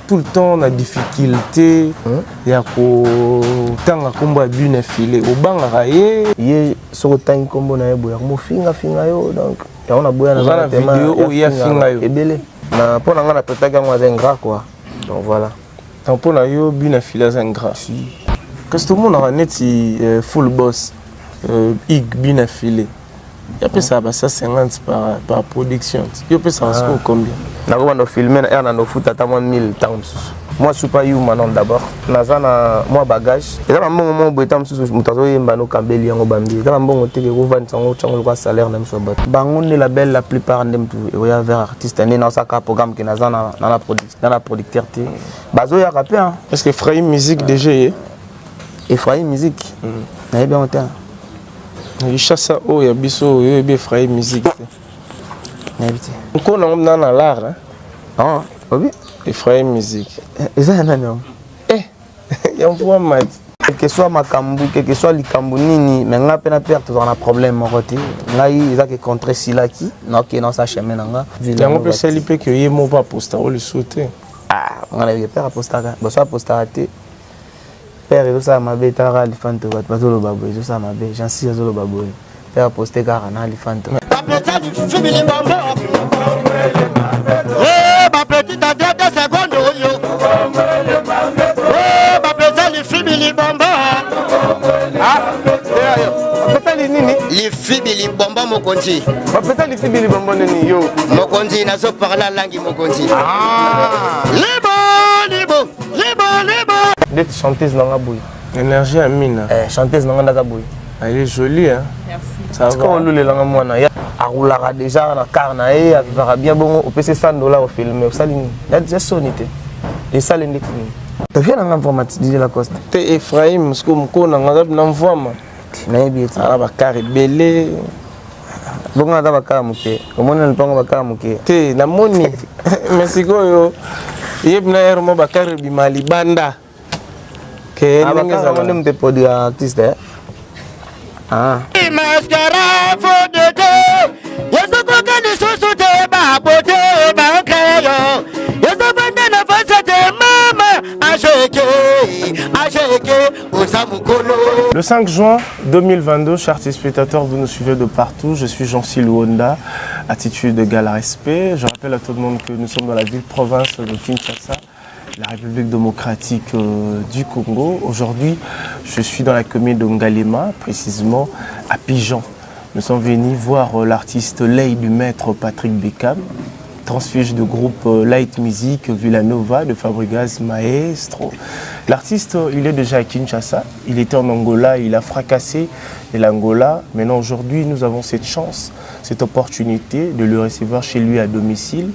Tout le temps la difficulté ya ko tanga kombo ya bune filé au bangara ye so tanga kombo na yebo ya mo finga yo donc ya on a boya na vidéo o ya finga yo ebele na pona nga na petaka moi un gras quoi donc voilà tant pona yo bune filé un gras qu'est-ce que tout le monde a net si full boss ig bune filé ya pesa ba 50 par production yo pesa ça combien na ko no filmer na na no foot ata moi 1000 temps moi je suis pas you maintenant d'abord nazana moi bagage et là mbongo mo boetam susu mutazo yemba no kambeli yango bambi là mbongo teke ko vendre sango chango ko salaire na mso bat bango ne la belle la plupart ndem tu et ya vers artiste né na saka programme que nazana na la producteur te bazo ya rapper hein est-ce que Frei musique déjà et Frei musique na bien autant il chasse o ya biso yo be Frei musique n'habite on a dans l'art hein ah oui et Frei musique et ça non il y a un point mat quel que soit makambu quel que soit likambu nini mais nga pena perte dans un problème mon côté ngai ça que contre silaki non que non ça chemin nga yango pe selipe que ye mo pas posta o le sauter on a eu père posta ba so posta te père et ça ma bête ara elephant ba zo lo babo zo ça ma bête j'en suis zo lo babo père poster car na elephant ma petite à 2 secondes yo ma petite fibili bomba petali nini li fibili bomba mokonzi ba petali fibili bomba nini yo mokonzi na so parler langue mokonzi libo d'être chanteuse nanga boy énergie à mine chanteuse nanga ndaza boy elle est jolie hein merci ça va on lule langa mwana ya aroulaka déjà na carna et avara bien bon au PC $100 au film au salini ya déjà sonité et ça l'indé tu viens en informatique DJ Lacoste te Ephraim parce que mko na ngaba na mvoma na yebi ara ba kare belé bonga da bakara muke omona npango bakara muke te na moni merci koyo yeb na ermo ba kare bi mali banda ke ngeza na mpe produit artiste ah mascara fo de yeso ko kani susu te ba bote ba kayo yeso banda na fasa te mama acheke osamukolo. Le 5 juin 2022, chers téléspectateurs, vous nous suivez de partout. Je suis Jean-Cy Luonda, attitude égale à respect. Je rappelle à tout le monde que nous sommes dans la ville-province de Kinshasa, la République démocratique du Congo. Aujourd'hui, je suis dans la commune de Ngalema, précisément à Pigeon. Nous sommes venus voir l'artiste Lay du maître Patrick Bekam, transfuge de groupe Light Music Villanova de Fabregas Maestro. L'artiste, il est déjà à Kinshasa, il était en Angola, il a fracassé l'Angola. Maintenant, aujourd'hui, nous avons cette chance, cette opportunité de le recevoir chez lui à domicile.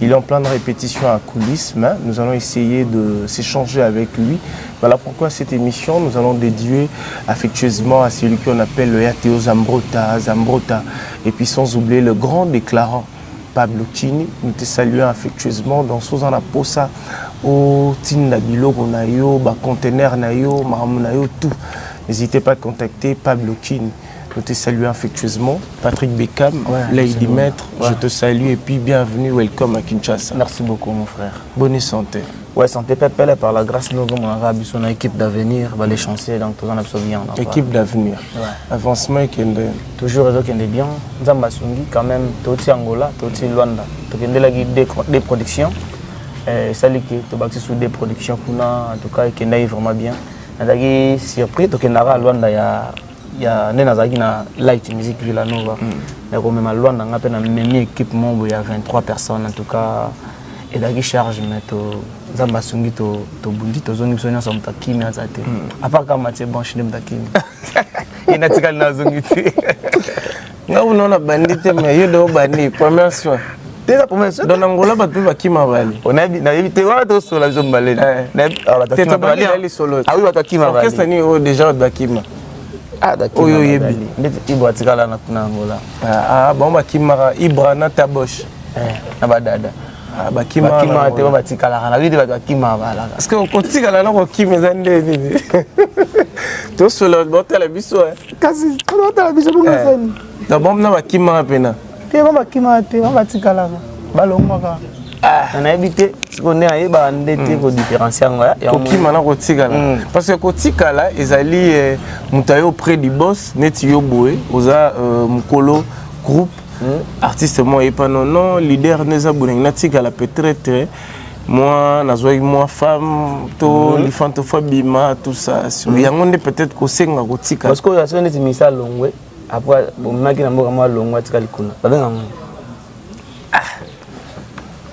Il est en pleine répétition à coulisses, mais nous allons essayer de s'échanger avec lui. Voilà pourquoi cette émission, nous allons dédier affectueusement à celui qu'on appelle le Yateo Zambrota, et puis sans oublier le grand déclarant Pablo Chini. Nous te saluons affectueusement dans Sozana Posa, au Tinda Biloko Nayo, conteneur Nayo, Maram Nayo, tout. N'hésitez pas à contacter Pablo Chini. Nous te saluons affectueusement. Patrick Bekam, Lady Maître, je te salue et puis bienvenue, welcome à Kinshasa. Merci beaucoup mon frère. Bonne santé. Ouais, santé pépelle par la grâce de nous, on a une équipe d'avenir, les chanceliers, donc tout en absolument. Équipe d'avenir. Ouais. Avancement et Kende. Toujours réseau Kende bien. Nzamba Sungi, quand même, Toti Angola, Toti Luanda. Tokende la guide des productions. Ça dit que tu vas sur des productions, en tout cas, Kende est vraiment bien. On a surpris, Tokende à Luanda, il y a na Light Music Villanova. Il y a quand même à Luanda, on a une équipe, il y a 23 personnes en tout cas. Et là, charge, mais Nzamba Sungi, tu bundi, tu zoni sonia som takimi azate. À part quand Mathieu Banchi nem takimi. Il n'a tika na zoni. Non, non, la bandite, mais il y a des bandits. Première soin. Déjà pour moi ça. Dans Angola ba pe ba kima bali. On a évité voilà to solo biso mbalé. T'es bali ali solo. Ah oui ba to kima bali. Qu'est-ce ni o déjà ba kima. Ah d'accord. Oyo yebi. Ndeti ibo atikala na Angola. Ah bon ba kima Ibra na tabosh. Na ba dada. Ah ba kima te ba tikala na vidi ba kima bala. Parce que ko tikala na ko kima zande ni. To solo bota la biso. Kasi ko bota la biso bunga sani. Da bom na ba kima pena. Te ba kima te ba tikala balongwaka. On a habité, on est allé à ko différencier ngoya. Kokima na ko tikala. Parce que ko tikala ezali mutayo auprès du boss neti yo boé oza mukolo groupe artiste moi et pas non leader neza bouleng na tikala peut-être moi nazoi moi femme to lifante fois bima tout ça. Yango nde peut-être ko senga ko tikala. Parce que la sonne est misa longwe après bon maki na mboka moi longwe tikala kuna. Babenga ngo.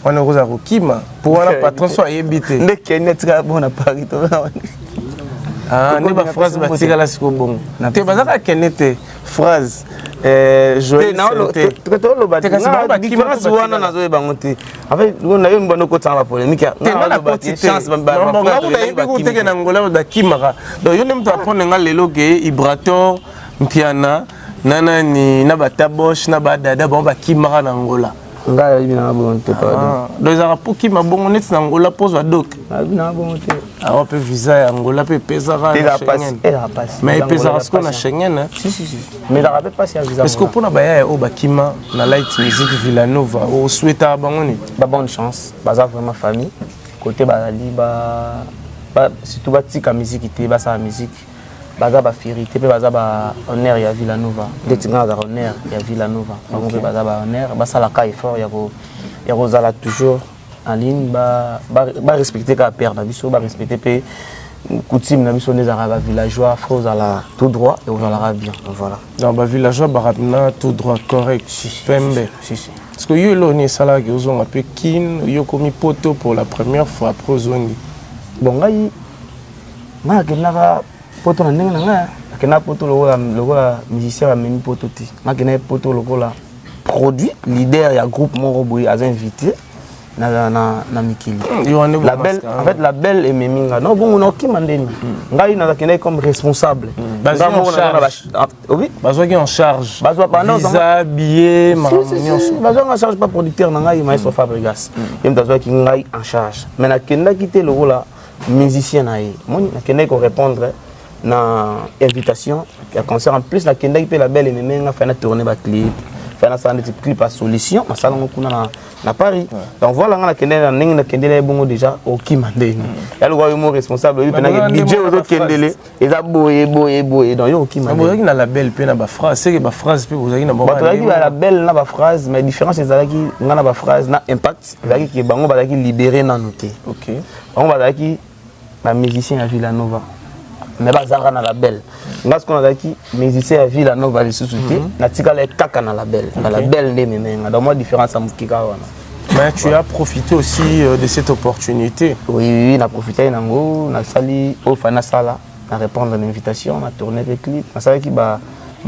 On a rosa Kima pour un patron soit évité. Ne kennet très bon à Paris. Ah, ne pas phrase batika la siko bon. Te bazaka kenete phrase Joël Santé. Te différence wana nazo ebangote. En fait, on a eu une bonne côté en polémique. Non, la petite chance bamba. Non, on a eu Angola da Kimara. Donc yo nem to apprendre nga lelo ke Ibrator, Mpiana, nana ni na batabosh na badada bon ba Kimara na Angola. Nga bina bonté pas. Donc za pour qui ma bon net na Angola pose wa doc. Bina bonté. Ah on peut visa Angola peut pesara na Schengen. Mais pesara ce qu'on a Schengen. Si. Mais la rappelle pas si visa. Est-ce que pour na baya o bakima na light music Villanova o souhaita bangoni. Ba bonne chance, baza vraiment famille. Côté bazali ba surtout ba tika musiqueité ba sa musique. Baza ba fierté pe baza ba honneur ya Villanova detinga za honneur ya Villanova bango pe baza ba honneur ba sala ka effort ya ko zala toujours en ligne ba respecter ka père na biso ba respecter pe coutume na biso les arabes villageois faut zala tout droit et on zala bien voilà dans ba villageois barabna tout droit correct pembe si parce que yo lo ni sala ke ozonga pe kin yo komi poto pour la première fois après ozongi bon ngai ma ke naka poto na ndenge na nga akena poto lokola musicien ameni poto te makena poto lokola produit leader ya groupe moko boye aza invité na mikili la belle en fait la belle et meminga non bon on okima ndeni ngai na kena comme responsable bazwa qui en charge bazwa pendant visa billet bazwa en charge pas producteur na ngai maestro Fabregas yem bazwa ki ngai en charge mais na kenda kité lokola musicien na ye moni na kenda ko répondre na invitation à concert en plus la kenda qui peut la belle et memenga fait na tourner ba clip fait na ça des clips à solution ma salon kuna na Paris donc voilà la kenda na ninga kenda les bongo déjà au kimandeni ya le roi mo responsable lui pena budget aux autres kendele et ça boye donc yo kimandeni boye na la belle pe na ba phrase c'est que ba phrase pe vous avez na ba la belle na ba phrase mais différence c'est ça qui na ba phrase na impact c'est qui bango ba qui libérer na noter OK on va qui ba musicien à Villanova mais bazara na la belle parce qu'on a dit musicien à Villanova les sous-soutés na tika les kaka na la belle ne memenga donc moi différence à mukika wana mais tu as profité aussi de cette opportunité oui na profité nango na sali au fana sala na répondre à l'invitation na tourner le clip na sala ki ba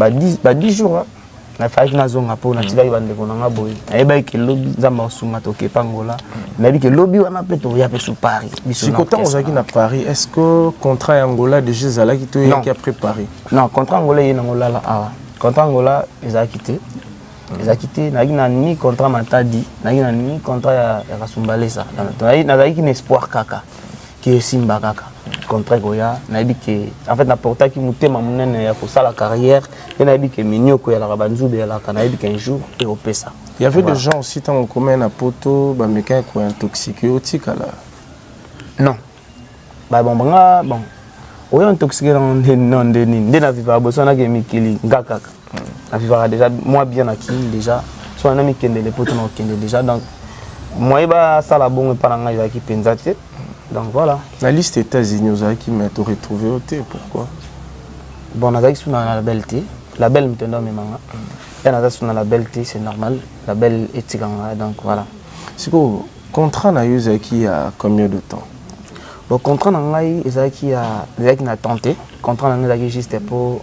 10 jours na faiki na zonga po na tika ibande ko nga boy na ba ki lobby zamba osuma to ke pangola na bi ke lobby wana pe to ya pe sous Paris si content ozaki na Paris est-ce que contrat Angola déjà zala ki to qui a préparé non contrat Angola yi na Angola là contrat Angola ils a quitté na ni contrat Matadi na ni contrat ya Kasumbalesa na zaki ni espoir kaka qui simba kaka contrat goya na bi ke en fait na porta ki mutema munene ya ko sala carrière et na bi ke minyoko ya la banzube ya la kana bi qu'un jour et au pesa il y avait des gens aussi tant commun na poto ba meka ko intoxiqué otika là non ba bon oyo intoxiqué non na viva boso na ke mikili ngaka na viva déjà moi bien na ki déjà so na mi kende le poto na kende déjà donc moi ba sala bon para nga ya ki penzate. Donc voilà. La liste États-Unis, vous avez qui m'a retrouvé au thé, pourquoi? Bon, on a dit que la belle thé, la belle me tenait mes mangas. Et on a dit que la belle thé, c'est normal, la belle est donc voilà. C'est quoi? Contrat n'a eu qui a combien de temps? Bon, contrat n'a eu qui a tenté. Contrat n'a eu juste pour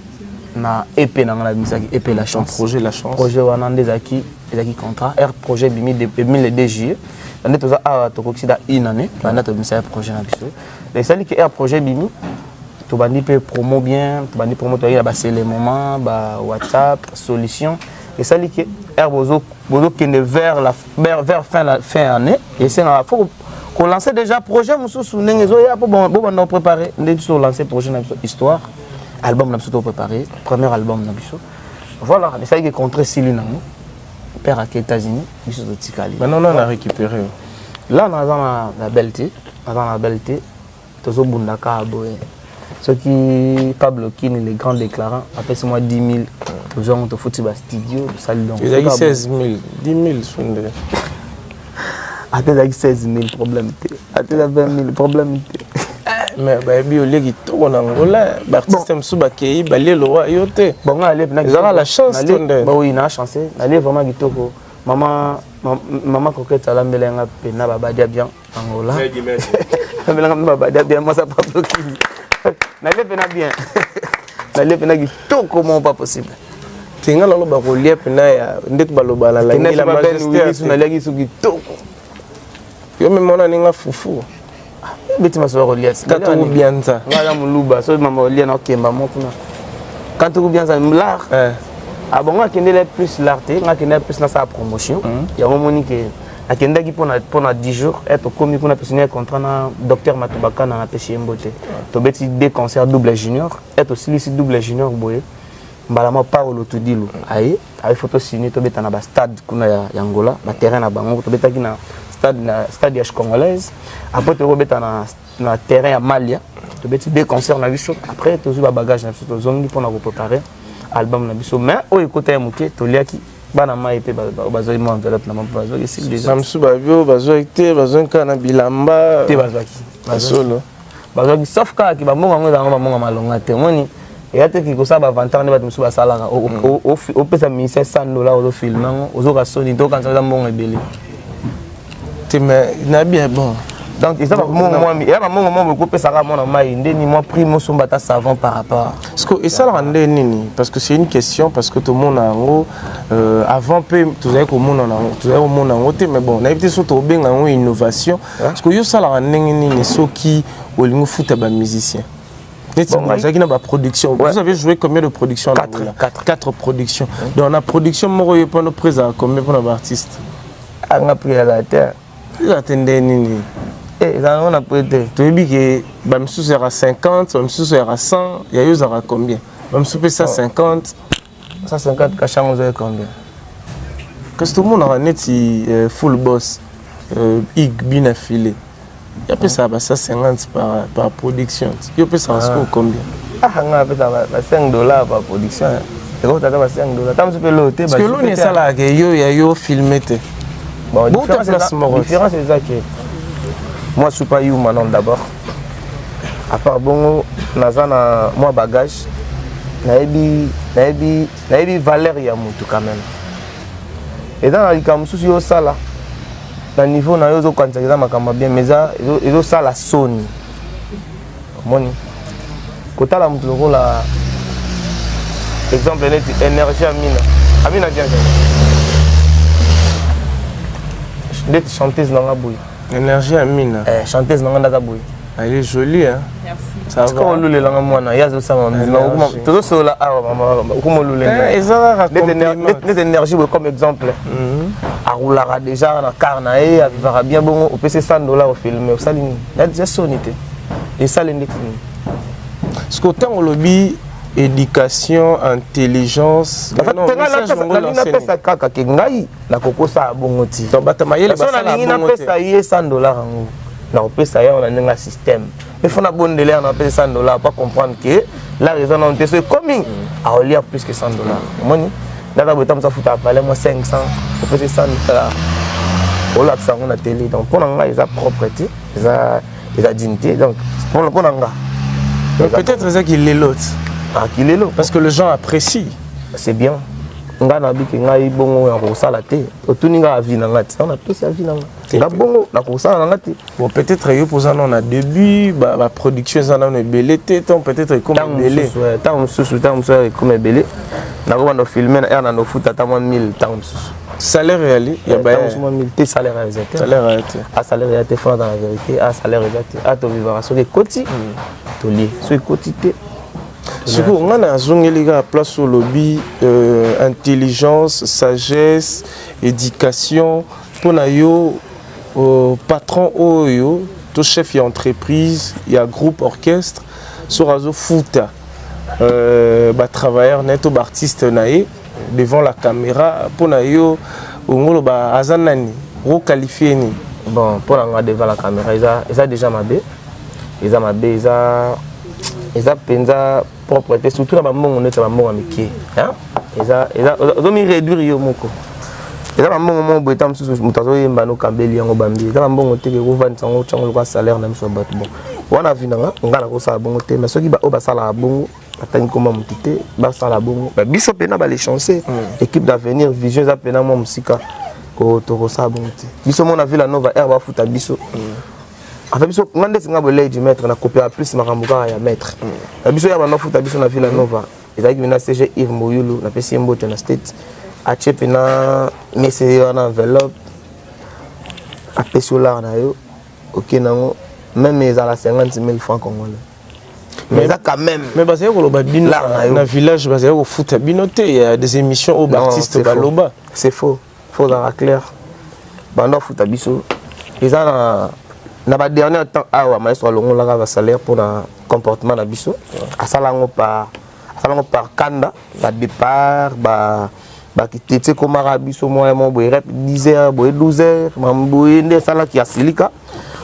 na EP na ngala misaki EP la chance projet la chance projet wana ndezaki contrat R projet bimi depuis le DG on est tous à to koksida une année banda to misaki projet na biso et ça dit que R projet bimi to bandi pe promo bien to bandi promo to ya ba c'est les moments ba WhatsApp solution et ça dit que R bozo kende vers la fin année et c'est faut qu'on lance déjà projet mususu nengezo ya pour bon on préparer ndeti lancer projet na biso histoire album n'a pas préparé, premier album n'a pas. Voilà, c'est ça qui est contre Silu Nango, père à États-Unis, il se Tikali. Maintenant on a récupéré. Là on a la belleté, Tozo Bundaka Aboé. Ceux qui Pablo Kin les grands déclarants, après c'est moi 10 000, toujours on te fout sur studio, salut donc. Ils ont 16 000, 10 000 sont des. Attends, 16 000 problèmes. Attends, 20 000 problèmes. Mais biologie tout en Angola, l'artiste Msuba Kei, balé le roi yote. Bon, allez, vous avez la chance de. Bah oui, on a chance. Allez vraiment kitoko. Maman coquette à la melenga pena babadia bien Angola. Melenga babadia bien moi ça pas bloqué. N'allez pena bien. N'allez pena kitoko comment pas possible. Tinga lolo ba ko lia pena ya ndek baloba la langi la majesté. N'allez su kitoko. Yo même on a ninga fufu. Beti masoro lias quand on bien ça ngala muluba so mama lia na kemba mokuna quand on bien ça l'art ah bon ngakendele plus l'arté ngakendele plus na sa promotion ya momoni ke akendaki pona 10 jours être commis kuna signer contrat na docteur Matubaka na pêcher mbote to beti des concerts double junior être aussi ici double junior boye mbalama Paulo Tudilo ayi photo signer to beta na ba stade kuna ya Angola ba terrain na bango to betaki na stade congolaise après tu rebeta na terrain à Malia tu beti des concerts na biso après tu as bagage na biso to zongi pour na préparer album na biso mais au côté muke to liaki bana mai pe bazo mo enveloppe na bazo ici déjà Mamsu babio bazo été bazo kana bilamba te bazaki solo bazaki sauf ka ki ba monga ngo ba monga malonga te moni et ate ki ko sa ba vantar ne ba musu ba sala au pesa $1500 au film nango ozo ka soni to kan sa monga ebele mais na bien bon donc ils ont mon coupé ça va mon mai ndeni moi prix mon sombata savant par rapport parce que et ça le rendait nini parce que c'est une question parce que tout le monde a en avant peu tout ça comme on a mais bon on a été surtout bien en innovation parce que yo ça le rendait nini ceux qui au lieu foot ba musicien ça qui n'a pas production vous avez joué combien de productions 4 productions donc on a production moi je pas nos présents combien pour nos artistes on a pris à la terre ils attendaient nini on a prêté. Tu veux dire que Bamsou sera 50, Bamsou sera 100, il y a eu combien Bamsou peut ça 50. 150, Kachang vous avez combien? Parce que tout le monde a un full boss, Ig bien affilé. Il y a peu ça 50 par production. Il y a peu ça combien? Ah, on a $5 par production. Et quand tu as $5, tu peux l'ôter. Parce que l'on est ça là, il y a filmé. Bon, la différence c'est ça que moi je suis pas eu maintenant d'abord. À part bon, nazana moi bagage, naebi valeur ya mutu quand même. Et dans la likamusu yo sala, na niveau na yo zo kwanza makamba bien mais ça yo sala soni. Moni. Kota la mutu la exemple net énergie amina bien. D'être chanteuse dans la bouille. Énergie Amina. Chanteuse dans la bouille. Elle est jolie hein. Merci. Ça va. Comment lule la mwana ya zo sama mzima. Todo so la comment lule. Et ça raconte des énergies comme exemple. Aroulara déjà na carnae, avivara bien bon au PC $100 au film au salini. La déjà sonité. Et ça l'indexing. Ce côté on lobby éducation, intelligence. La pesa kaka ke ngai na kokosa bongoti. To batamayele basala bongoti. Na pesa ye $100 ngo. Na pesa ya on a un système. Mais faut na bon délai on a pesa $100 pas comprendre que la raison on te c'est coming. A on lire plus que $100. Moni. Là botam ça futa parler moi 500, au pesa $100. On l'a ça on a télé donc pour nga ils a propreté, ils a dignité donc pour nga. Peut-être c'est ça qui est l'autre. Ah, qu'il est là. Parce que les gens apprécient. C'est bien. On a dit que on a bon on a la thé. Tout n'y a vie dans la. On a plus la vie dans là bon na ko ça na ngati bon peut-être yo posa non na début ba production ça na belé tant peut-être comme belé tant comme belé na ko na filmer na no foot ata 1000 tant salaire réel il y a ba 1000 salaire réalisé salaire réel à salaire réalisé fort dans la vérité à salaire réalisé à to vivre sur les côtés to li sur les côtés ce que on a zongeli ga place sur lobby intelligence sagesse éducation pour na yo patron oyo to chef d'entreprise il y a groupe orchestre sur azo futa ba travailleur neto ba artiste naé devant la caméra pour na yo ngolo ba azanani ro qualifier ni bon pour nga devant la caméra ils a déjà mabé ils a penza propreté surtout na ba mbongo neto ba mbongo mikie hein ils mi réduire yo moko ils a ba mbongo mo boeta msusu mutazo yemba no kambeli yango bambi ils a ba mbongo te ko vendre sango chango ko salaire na miso bato bon wana vinanga ngala ko sala bongo te mais soki ba o ba sala bongo atani koma mutite ba sala bongo ba biso pena ba les chancer équipe d'avenir vision za pena mo musika ko to ko sala bongo te biso mona Villa Nova air ba futa biso avec biso ngande singa bolé du maître na copier plus makambuka ya maître biso ya ba no futa biso na Villa Nova ezaki na CG Yves Moyulu na pesi mbote na state a chepe na message na enveloppe a pesola na yo OK nango même ils ont la 50 000 francs congolais mais ça quand même mais parce que koloba bino na village parce que foot binoté il y a des émissions au artistes baloba c'est faux dans la clair bando foot biso ils ont na ba dernier temps awa maestro longo la va salaire pour le comportement na biso asalango par kanda ba départ ba kitete ko marabiso moi mon boy rep 10h boy 12h mamboy nde sala ki asilika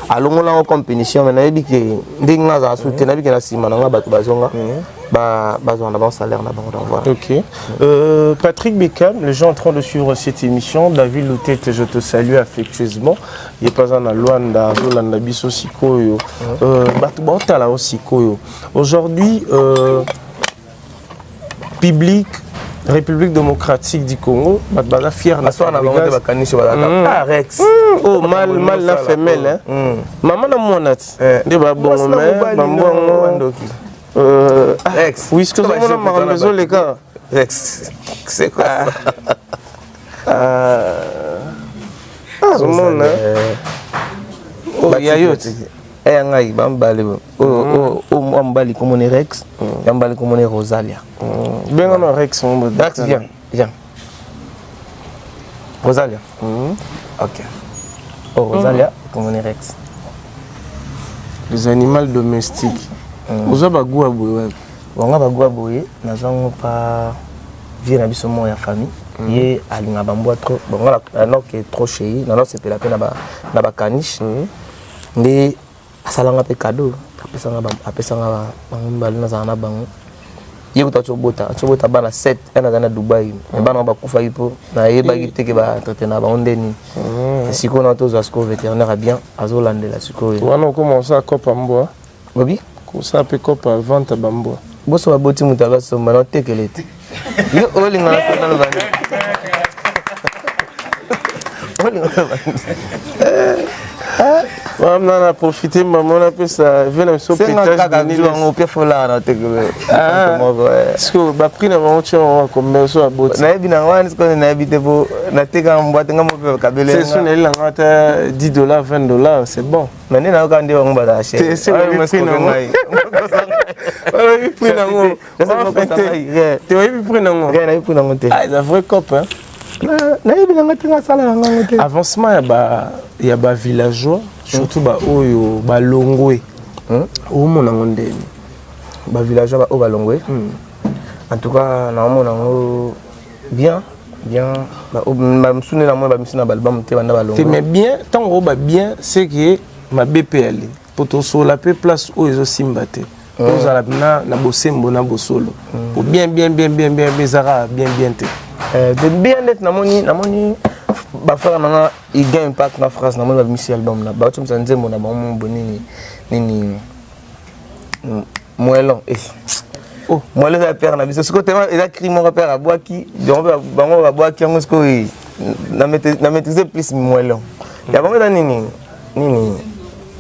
alongo la compétition mais na dit que ndinga za soutenir bi na sima na ba bazonga ba bazonga ba salaire na bango revoir. OK. Patrick Bekam, les gens en train de suivre cette émission, David Loutete, je te salue affectueusement. Il est pas en Luanda, Zolanda biso sikoyo. Batu botala aussi koyo. Aujourd'hui public République démocratique du Congo, Batbaga fier na soir na bango ba kanisho ba Rex. Oh mal la femelle hein. Maman na monat. De ba bon mais bambongo Rex. Oui, ce que on m'a maison les gars. Rex. C'est quoi Zomona. Oh yayot. Ngai bambali mbali comme on est Rex, mbali comme on est Rosalia. Bien on Rex on Rex viens. Rosalia. OK. Oh Rosalia comme on est Rex. Les animaux domestiques. Vous avez goût à boire. On a goût à boire, nous avons pas vie na biso mo ya famille. Yé alinga bamboa trop. Bon voilà, alors que trop chéri, non c'est la peine na ba caniche. Mais asalanga pe cadeau apesanga bambali na zana bango yekuta chobota bana 7 ena zana Dubai bana ba kufa ipo na yeba kiteke ba traiter na bango ndeni siko na to zasko vétérinaire bien azolandela siko wana commence à copa mboa bobi ko sa pe copa vente bamboa boso ba boti mutaba somba na tekelete yo olinga na sana bana on a profité, maman a pu ça venir me sauver on peut faire là na tekele parce que ba prix na maman tu on comme ça boti na ebi na wana ce qu'on a habité pour na teka mbwate ngamo pe kabele c'est son elle ngata $10 $20 c'est bon mais na ka ndi wangu ba acheter c'est le prix na ngai le prix na ngo tu vois le prix na ngo rien na prix na ngo te ah c'est vrai cop hein na ebi na ngata nga sala nga te avancement ya ba villageois surtout ba oyo ba longwe o mona ngondeni ba villageois ba o ba longwe en tout cas na mona ngo bien ba msune na moi ba misina ba album te banda ba longwe mais bien tant o ba bien c'est que ma BPL poto so la pe place o ezo simbate oza la na bosembo na bosolo pour bien zara bien te de bien net na moni ba frère na il gagne impact na France na moi ba misi album na ba tumsa nzembo na ba mo bonini nini moelon oh moelon ya père na biso ce côté il a crié mon repère à boaki donc bango ba boaki ngo ce ko na maîtriser plus moelon ya bango da nini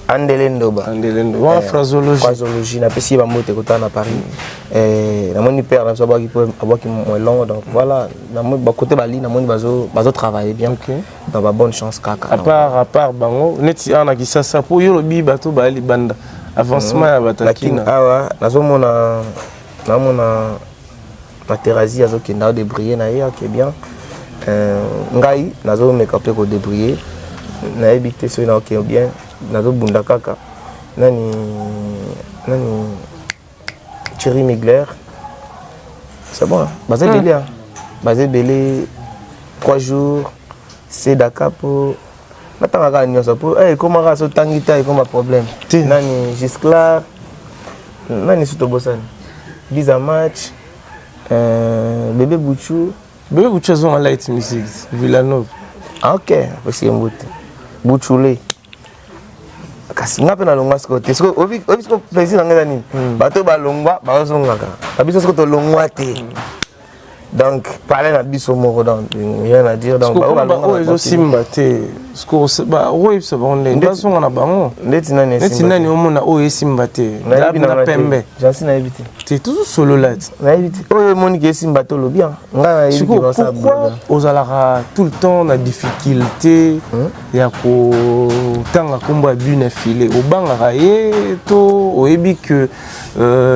Andelendoba. Andelendoba. Phrasologie. Phrasologie. Na pesi ba mote kota na Paris. Na moni père na so ba ki moins long donc voilà, na moni ba côté bali na moni bazo travailler bien. OK. Dans ba bonne chance kaka. À part bango, neti ana ki sasa po yo lobi bato bali banda. Avancement ya batakina. Awa, nazo mona Materazzi azo kenda débriller na ya qui bien. Ngai nazo mekape ko débriller. Na ebité so na OK bien. Nazo bunda kaka nani Thierry Migler c'est bon basé belé 3 jours c'est Dakar pour natanga ka nyoso pour comment ka so tangita comme problème nani Gisclar nani suto bosan visa match bébé Bouchou ont light music Villanova OK aussi mbote Bouchoulé kasi nga pe na longwa skote sko obi sko plaisir nga nini bato ba longwa ba zongaka abiso sko to longwa te donc parler na biso moko donc rien à dire donc ba longwa ezo simba te sko ba oyi so bonde ndaso na bango neti nani omona oyi simba te na pembe jansi na ebité c'est toujours solo là na ebité oyo moni ke simba to lo bien nga ebité ba sa pourquoi ozalara tout le temps na difficulté ya ko tanga komba bune filé obanga ye to oyebi que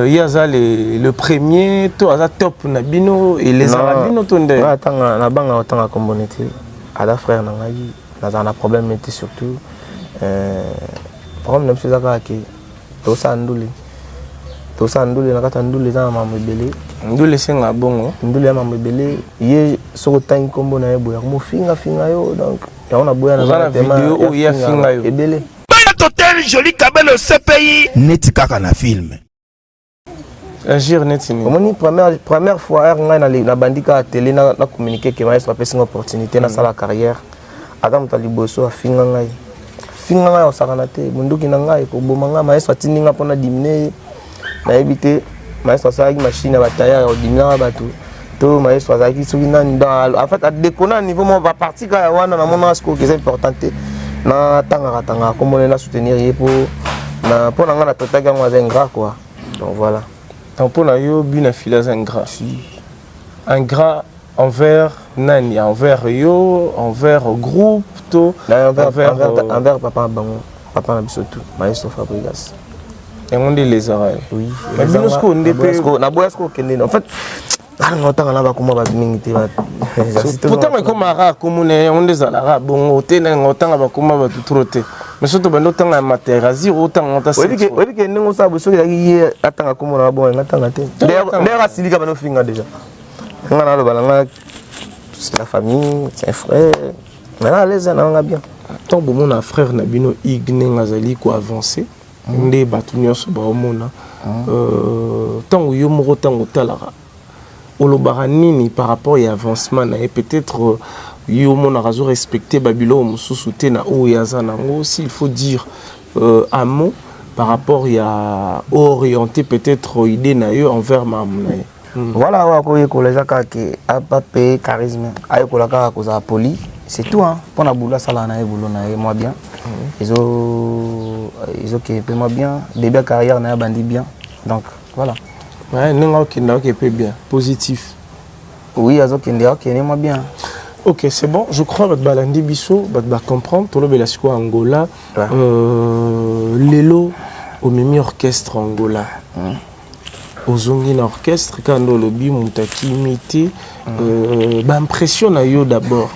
yaza le premier to aza top na bino et les arabino to nde tanga na banga tanga kombonete ada frère na ngai na un problème était surtout problème c'est ça que to sanduli na kata nduli za mama belé nduli senga bongo nduli ya mama belé ye soko tangi kombo na yebo ya mo finga yo donc ya ona boya na vidéo o ya finga yo ebele bana totel joli kabelo CPI neti kaka na film agir netini omoni première fois ngai na bandika télé na communiquer que maestro pesi une opportunité na sala carrière Adam Taliboso a finga ngai osakana te munduki na ngai ko boma ngai maestro tininga pona diminer na éviter maestro sa machine ba tailleur o diminer bato to maestro za ki soki nani dans en fait à déconner niveau mo va partir ka wana na mona asko que c'est important na tanga comme on est là soutenir ye pour na pona nga na totaka ngwa zengra quoi donc voilà donc pona yo bina filas un gras envers nani envers yo envers groupe to envers papa bango papa na biso tout maestro Fabregas et on dit les oreilles oui mais binosco ndepé na boyasco kende en fait ngotanga na ba kuma ba mingité ba pourtant mais comme ara comme on des alara bongo te na ngotanga ba kuma ba tutrote mais surtout bando tanga Materazzi autant ngota oui que ndingo sa boso ya yi atanga kuma na bongo ngatanga te d'ailleurs asilika bano finga déjà ngana lo balanga c'est la famille c'est un frère mais les gens bien tant bon mon frère na bino igne ngazali ko avancer ndé batu nyonso ba omona tant yo moko tango talara olobara nini par rapport à avancement na peut-être yo mona razo respecter babilo mususu te na o yaza nango s'il faut dire un mot par rapport à orienter peut-être idée na yo envers mamna voilà wako yeko les aka ke apape charisme ayeko la ka ko za poli c'est tout hein pour na boula sala na boulot na moi bien ils ont qui peut moi bien début carrière na bandi bien donc voilà ouais ninga kinda qui peut bien positif oui azo kinda qui moi bien OK c'est bon je crois que balandi biso va comprendre tout le belasco Angola lelo au mimi orchestre Angola ozongi na orchestre quand le lobi mutaki imité ba impression na yo d'abord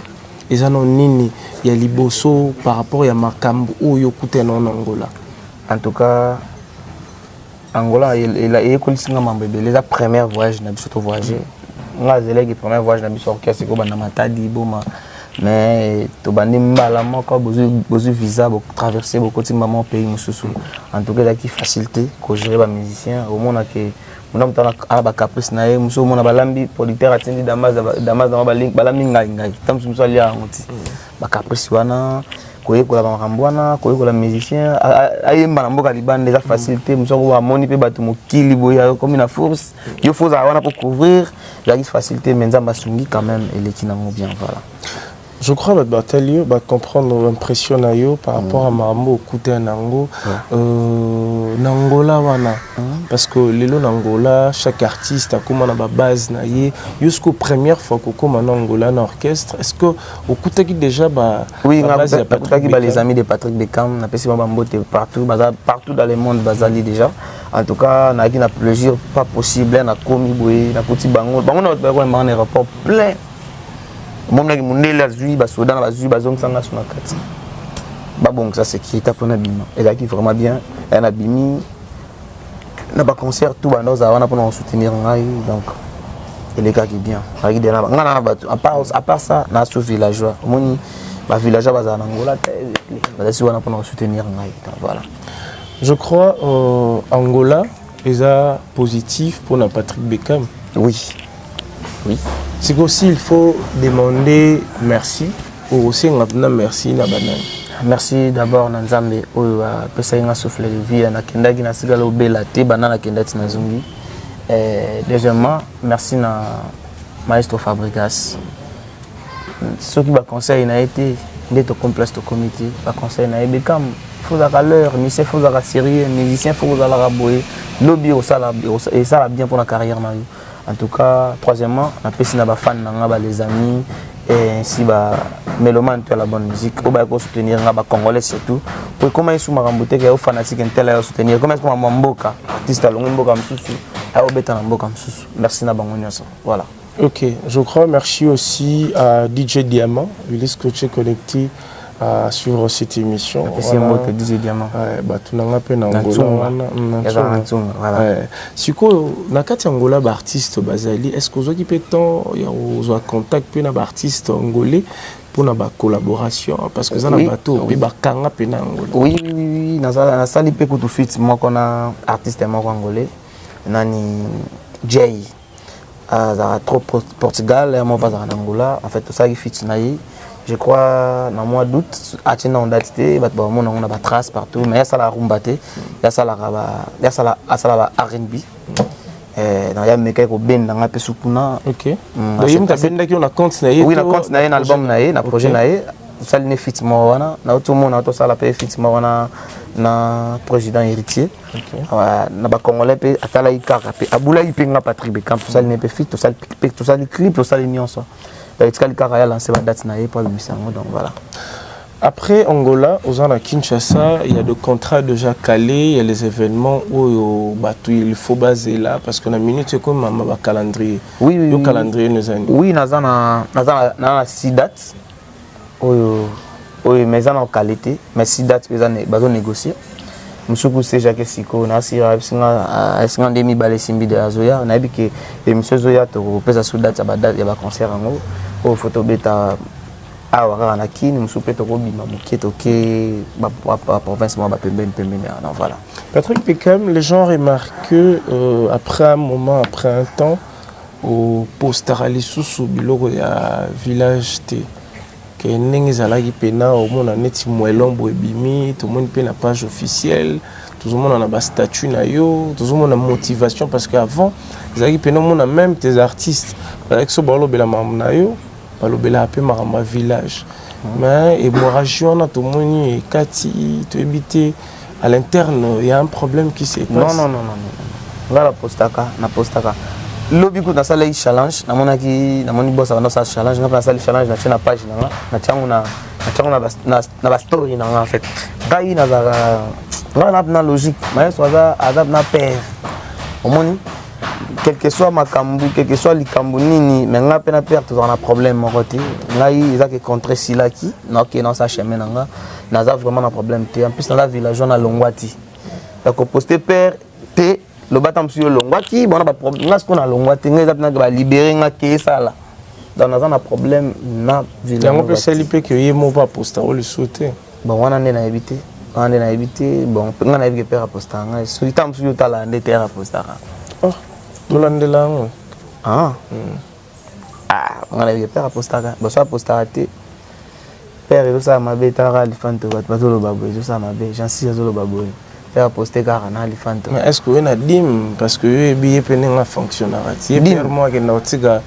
ezano nini ya liboso par rapport à makambo oyo kutena en Angola en tout cas Angola il a écolisinga mambebe les première voyage na biso to voyager nga zelegi premier voyage na biso orchestre ko bana matadi boma mais to bandi mbala moko bozu visa pour traverser beaucoup de maman pays mususu en tout cas la qui facilité ko gérer ba musicien au monde que on a ba caprice na ye muso mona balambi producteur atindi damas balambi ngai tam muso ali a ngoti ba caprice wana ko yekola ba rambwana ko yekola musicien ayemba na mboka libande la facilité muso ko amoni pe batu mokili boya comme na force yo faut wana pour couvrir la facilité menza masungi quand même et les kinango bien voilà Je crois que tu vas comprendre l'impression par rapport à Marambo, Kouté Nango, Nangola wana. Parce que lelo Nangola, chaque artiste a comme une base naie. Jusqu'aux premières fois que comme Nangola en orchestre, est-ce que au Kouté déjà oui, les amis de Patrick Beckham, na pesi Marambo partout, partout dans le monde bazali déjà. En tout cas, na qui na plaisir pas possible, na komi boy, na petit bango, bango na ba un aéroport plein. Mon nèg mundele azui ba soda na bazui bazong sanga suna kati. Ba bon ça c'est qui tape na bima. Et là qui vraiment bien, elle a bimi. Na ba concert tout ba nous avons pour nous soutenir ngai donc il est gars qui bien. Ragi de na ngana ba à part ça na so villageois. Moni ba villageois ba na Angola ba si wana pour nous soutenir ngai donc voilà. Je crois Angola est positif pour na Patrick Beckham. Oui. Oui. C'est qu'aussi il faut demander merci ou aussi merci na banane. Merci d'abord Nanzambe oyo pesa nga souffle de vie na kendaki na sigalo bela te banana kendati na zungi. Deuxièmement, merci na maestro Fabregas. Ce qui va conseil na été d'être complexe au comité, va conseil na Beckham. Faut à l'heure, musicien faut à sérieux, musicien faut à la raboyer. Lobby au ça et ça va bien pour la carrière na. En tout cas, troisièmement, on a pris des fans, les amis, et ainsi, mélomane de la bonne musique, on va soutenir les Congolais surtout. Pour comment ils sont maramboutés, ils sont fanatiques, ils sont soutenir. Comment est-ce qu'on m'a mboka, artiste à l'ongomboka msusu, à obéta mboka msusu. Merci na bangonyoso. Voilà. Ok, je crois merci aussi à DJ Diamant, il est scotché connecté sur cette émission. C'est un mot de DJ Diamant. Tu n'as pas Angola. Si vous avez un artiste basali, est-ce que vous avez un contact avec un artiste angolais pour une collaboration? Parce que vous avez un bateau, puis vous avez un Angola. Oui, oui, oui. Dans la salle, il y a un artiste angolais. Nani Jay. Trop Portugal, et moi, en Angola. En fait, tout ça, il fit je crois dans le mois d'août, à Tchina on date, on a des traces partout, mais il y a ça la rumba, il y a ça la R&B. Il y a des ben dans la pesukuna. Ok. Donc il y a des qui ont un compte naïe. Oui, un compte naïe, un album naïe, un projet naïe. Ça n'est fit moana, na tout le monde a tout ça la paix fit moana na président héritier. Ok. Na ba congolais pe atala ikaka pe abula ipenga Patrick Beckham, tout ça n'est pas fit, tout ça le clip, tout ça les miens ça. Donc voilà. Après Angola, aux ans à Kinshasa, il y a des contrats déjà calés, il y a les événements où il faut baser là parce qu'on a minute comme un calendrier. Oui, oui. Le calendrier nous a. Oui, nous avons 6 dates. Oui, mais en qualité, mais 6 dates, nous avons négocié. Moussoukou c'est Jacques Siko, Nasira, Essingan Demi Balessimbi de Azoya, on a dit que les monsieur Zoya, tu repèses à Soudat, il y a un concert en haut, au photo bêta à Waranaki, nous sommes peut-être au Bima, qui est ok, la province, moi, voilà. Patrick Beckham, les gens remarquent que après un moment, après un temps, au Postarali sous Biloro, il y a village T. Que n'engezalaki pena au monde en est moelombo ebimi tout le monde paie la page officielle tout le monde en a bas statut na yo tout le monde a motivation parce qu'avant zaki pena monde a même tes artistes avec ce balo bela mamna yo balo bela pe maramba village mais hémorragie on a tout le monde et kati to habiter à l'interne il y a un problème qui se passe. Non là la postaka na postaka lobby ko na sala challenge na moni boss na sala challenge na sala challenge na chena page na changu na ba story na en fait gai na na logique mais soit adap na père au moni quel que soit makambu quel que soit likambu nini mais nga pe na père tout un problème mon côté là il a que contrer silaki non que dans sa chemin na za vraiment un problème en plus dans la village on a longwati donc poster père t le batam sur longwati bon on a problème là ce qu'on a longwati nga va libérer nga ke ça là dans un problème na village on peut s'allier que yemo pas poster ou le sauter bon on en est na éviter bon on a évité père poster nga sur tam sur ta là ndete à poster oh dolandela on a évité père poster bon ça poster té père tout ça ma bête à l'fanto ba to lo babo tout ça ma bête j'en suis zo lo babo faire poster car na l'fanto. Mais est-ce que on a dim parce que billet peine nga fonctionnaire. C'est père moi que na otiga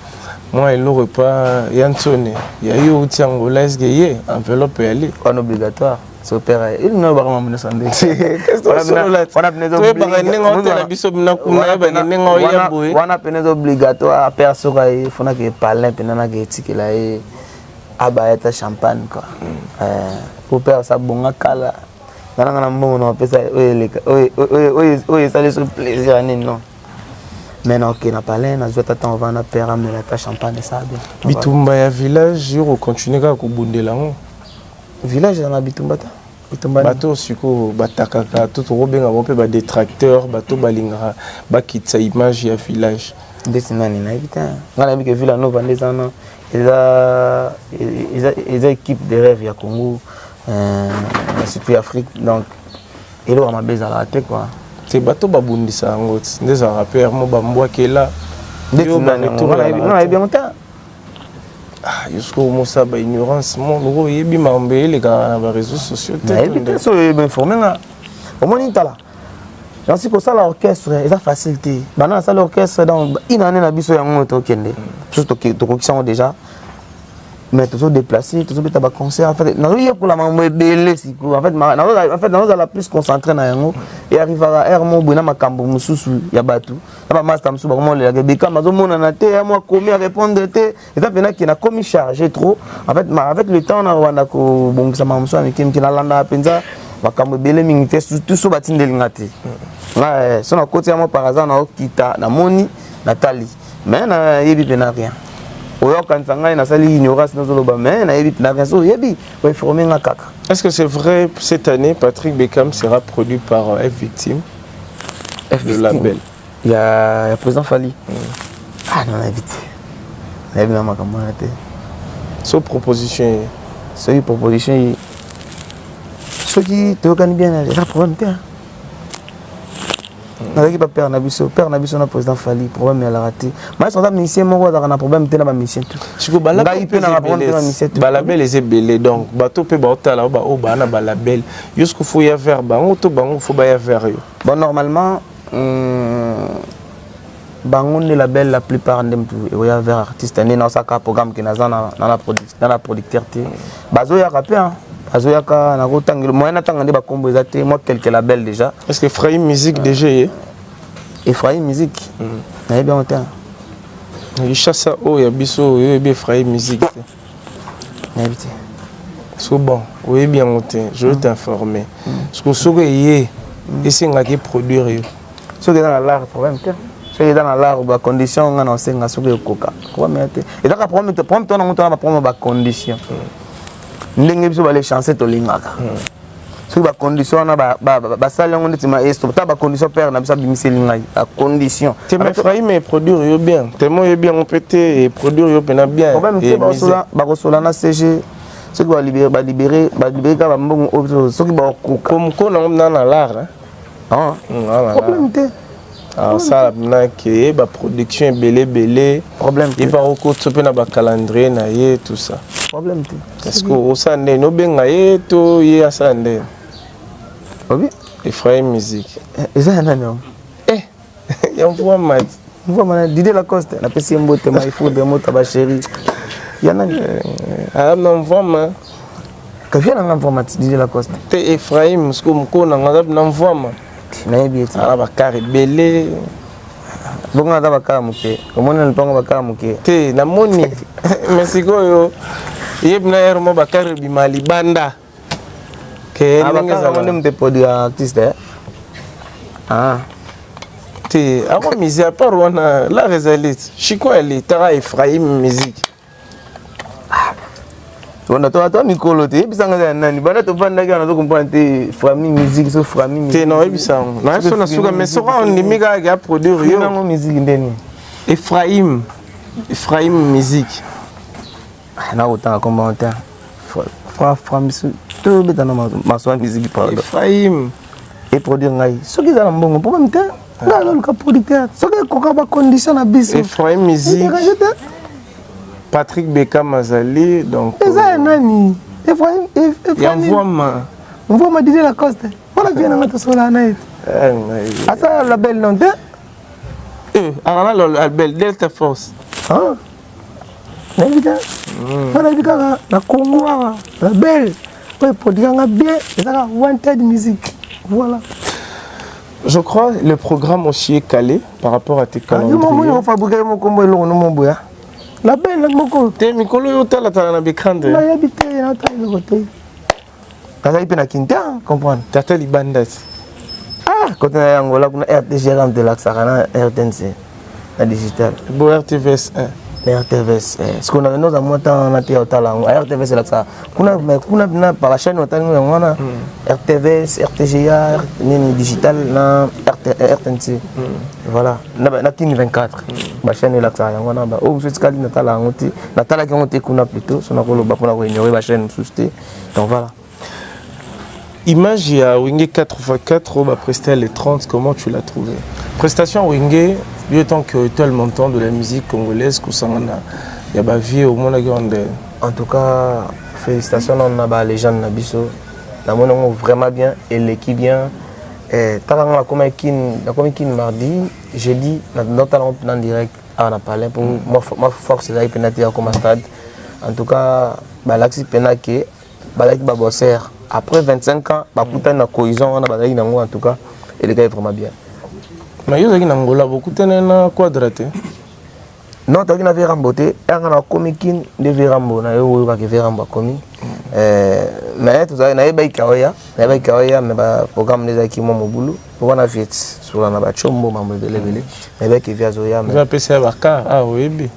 Moi, il n'aurait pas Yansone. Il y a eu aussi angolaise qui est enveloppe et aller. Pas obligatoire. C'est opéra. Il n'a pas vraiment mené son dé. Qu'est-ce que c'est là? On a besoin obligatoire. Perso, il faut que parler, pendant que éthique là et abaeta champagne quoi. Pour faire ça bon à cala. Dans un moment on peut ça. Oui, ça laisse plaisir non. Maintenant qu'on a parlé, on a joué on va na père amener la champagne ça bien. Bitumba ya village, il continue à kubundela ngo. Village dans Bitumba ta. Bitumba. Bato siko batakaka tout robenga bo pe ba détracteur, bato balinga ba kitsa image ya village. Desina ni na éviter. Ngana bi que Villa Nova des ans. Ils ont équipe de rêve ya Congo surtout Afrique donc et là on a besoin la tête quoi. C'est bateau babundisa ngo des rappeurs mo bambwa kela on a bien longtemps ah jusqu'au mosa ba ignorance mon gros yebi mambe les gars na réseaux sociaux peut-être so bien informé là au moins il là j'en suis que ça l'orchestre ils a facilité bana ça l'orchestre dans une année na biso ya ngoto kende surtout que to sont déjà mais toujours déplacé toujours beta ba concert en fait na yo ko la mambo belé siko en fait na la plus concentré na yango et arrivera air mo buna makambo mususu ya batu na master mususu ba mo le ga beka mazo mona na te moi commis à répondre te et ça pena qui na commis chargé trop en fait avec le temps na wana ko bongisa mamso avec qui na landa penza makambo belé mingi te surtout so batindeli ngati na so na côté moi par hasard na okita na moni Nathalie mais na yebi pena rien. Est-ce que c'est vrai cette année Patrick Beckham sera produit par F Victime, le label? Il y a président Fali. Ah non, invité. Il y a ma camarade. Cette proposition. Cette proposition. Ce qui te organise bien, il y a un problème. Avec père Nabiso na président Fali problème elle a raté mais son mission moi on a problème tena ba mission tout siko balabel les belé donc bato pe ba otala ba o ba na balabel jusqu'au faut y avoir bango to bango faut ba y avoir yo bon normalement bango les labels la plupart ndem tout et y avoir artiste né dans sa programme qui na la producteur té bazo ya rapé hein bazo ya ka na ko tangelo moi na tangande ba kombo ezate moi quelques labels déjà est-ce que Frahim Musique déjà Ephraim Musique. Na bien longtemps. Il chasse au ya biso yo be Ephraim Musique. Na habité. So bon, oui bien longtemps, je vais t'informer. Parce que ce que yé et c'est nga qui produire yo. Ce que dans l'art problème que. Ce que dans l'art ba condition on a c'est nga ce que koka. Quoi mais et donc problème toi on a problème ba condition. Ndenge biso ba les chancer to lingaka. Si ba condition na ba salle on dit ma est ba condition père na bisa bimisi lingai a condition te mais Ephraim mais produire yo bien tellement yo bien on peut et produire yo pena bien problème c'est ba kosola na CG ce qui va libérer ka ba mbongo ce qui ba comme ko na l'art hein problème te ah ça na qui ba production belé problème il va au côté pe na ba calendrier na yé tout ça problème te parce que au sande no benga yé to yé asande. Oui. Ephraim Musique. Et ça, non. Eh, il y a un point mat. On voit maintenant Didier Lacoste. On a passé un beau thème, il faut des mots tabac chéri. Il y en a. Ah non, vraiment. Quand vient dans l'informatique, Didier Lacoste. T'es Ephraim, parce que mon con n'a pas vraiment. N'a bien été. Ah, bah carré belé. Bon, on a d'abord carmouké. Comment on ne peut pas carmouké. T'es la moni. Mais c'est quoi yo? Yep na ermo bakari bimali banda. Ah, on aime des produits artistes. Ah. Tu as mis à part la résalite. Chico, elle est à Ephraim Musique. On a toi, Nicolo, tu es bien nani. Bana to banda ga na to comprendre famille musique, so famille musique. Non, ebisa. Na so na suka mais so on limiga ga produire yo. Na musique ndeni. Ephraim Musique. Na autant commentaire. Musique. Tout le temps, ma soirée musique par Ephraim et produire ngai. Ce qui est dans le bon problème, c'est le producteur. Ce qui est dans la condition à bis. Ephraim Musique. Patrick Beckham Azali donc. C'est ça nani. Ephraim. On voit ma Didier Lacoste. On a bien notre sur la net. Ah ça la belle non de. Alors là la belle Delta Force. Hein? na Congo, la belle, produire bien, c'est ça, wanted music. Voilà. Je crois que le programme aussi est calé par rapport à tes calendriers. On fabrique mon combo et l'on boya. La belle, la moko. T'es Mikolo Yota la tana bekande. La yabite, la taille de côté. Quand il y a Kinta, comprendre. T'as les bandettes. Ah, quand on est en Angola, on a RTG, on a la Sarana, RTNC, la digital. Bon, RTVS 1. RTVS, ce qu'on a nous à moi tant on a été au talent. RTVS c'est là ça. Qu'on a par la chaîne on a RTVS, RTGA, digital, na RTNC. Voilà. Na King 24. La chaîne est là ça. On a au ce cas na talent on ti na talent qui on te kuna plutôt. On a ko ba pour ignorer la chaîne sous-té. Donc voilà. Image, il y a Wingé 4x4, bah, presté les 30, comment tu l'as trouvé? Prestation Wingé, il y a tant que tel montant de la musique congolaise, il y a une vie au monde grande. En tout cas, félicitations à les gens de Nabiso. Nous avons vraiment bien et l'équipe bien. Talent comme mardi, jeudi, notre talent en direct à la palais pour moi force d'aller pénétrer comme stade. En tout cas, l'axi pénaké, l'axi babosser. Après 25 ans, il y a cohésion en tout cas, et les gars est vraiment bien. Mais il y a Angola, beaucoup de quadraté. Non, tu as vu Ramboté, il y a un comique de Vérambo, il y a un Vérambo comique. Mais tu as vu Kaoya, mais le programme des acquis mon boulot, pour on a fait sur la Nabachombo, maman de l'éveillé, mais avec Via Zoya. Tu as PC Bakar, ah oui.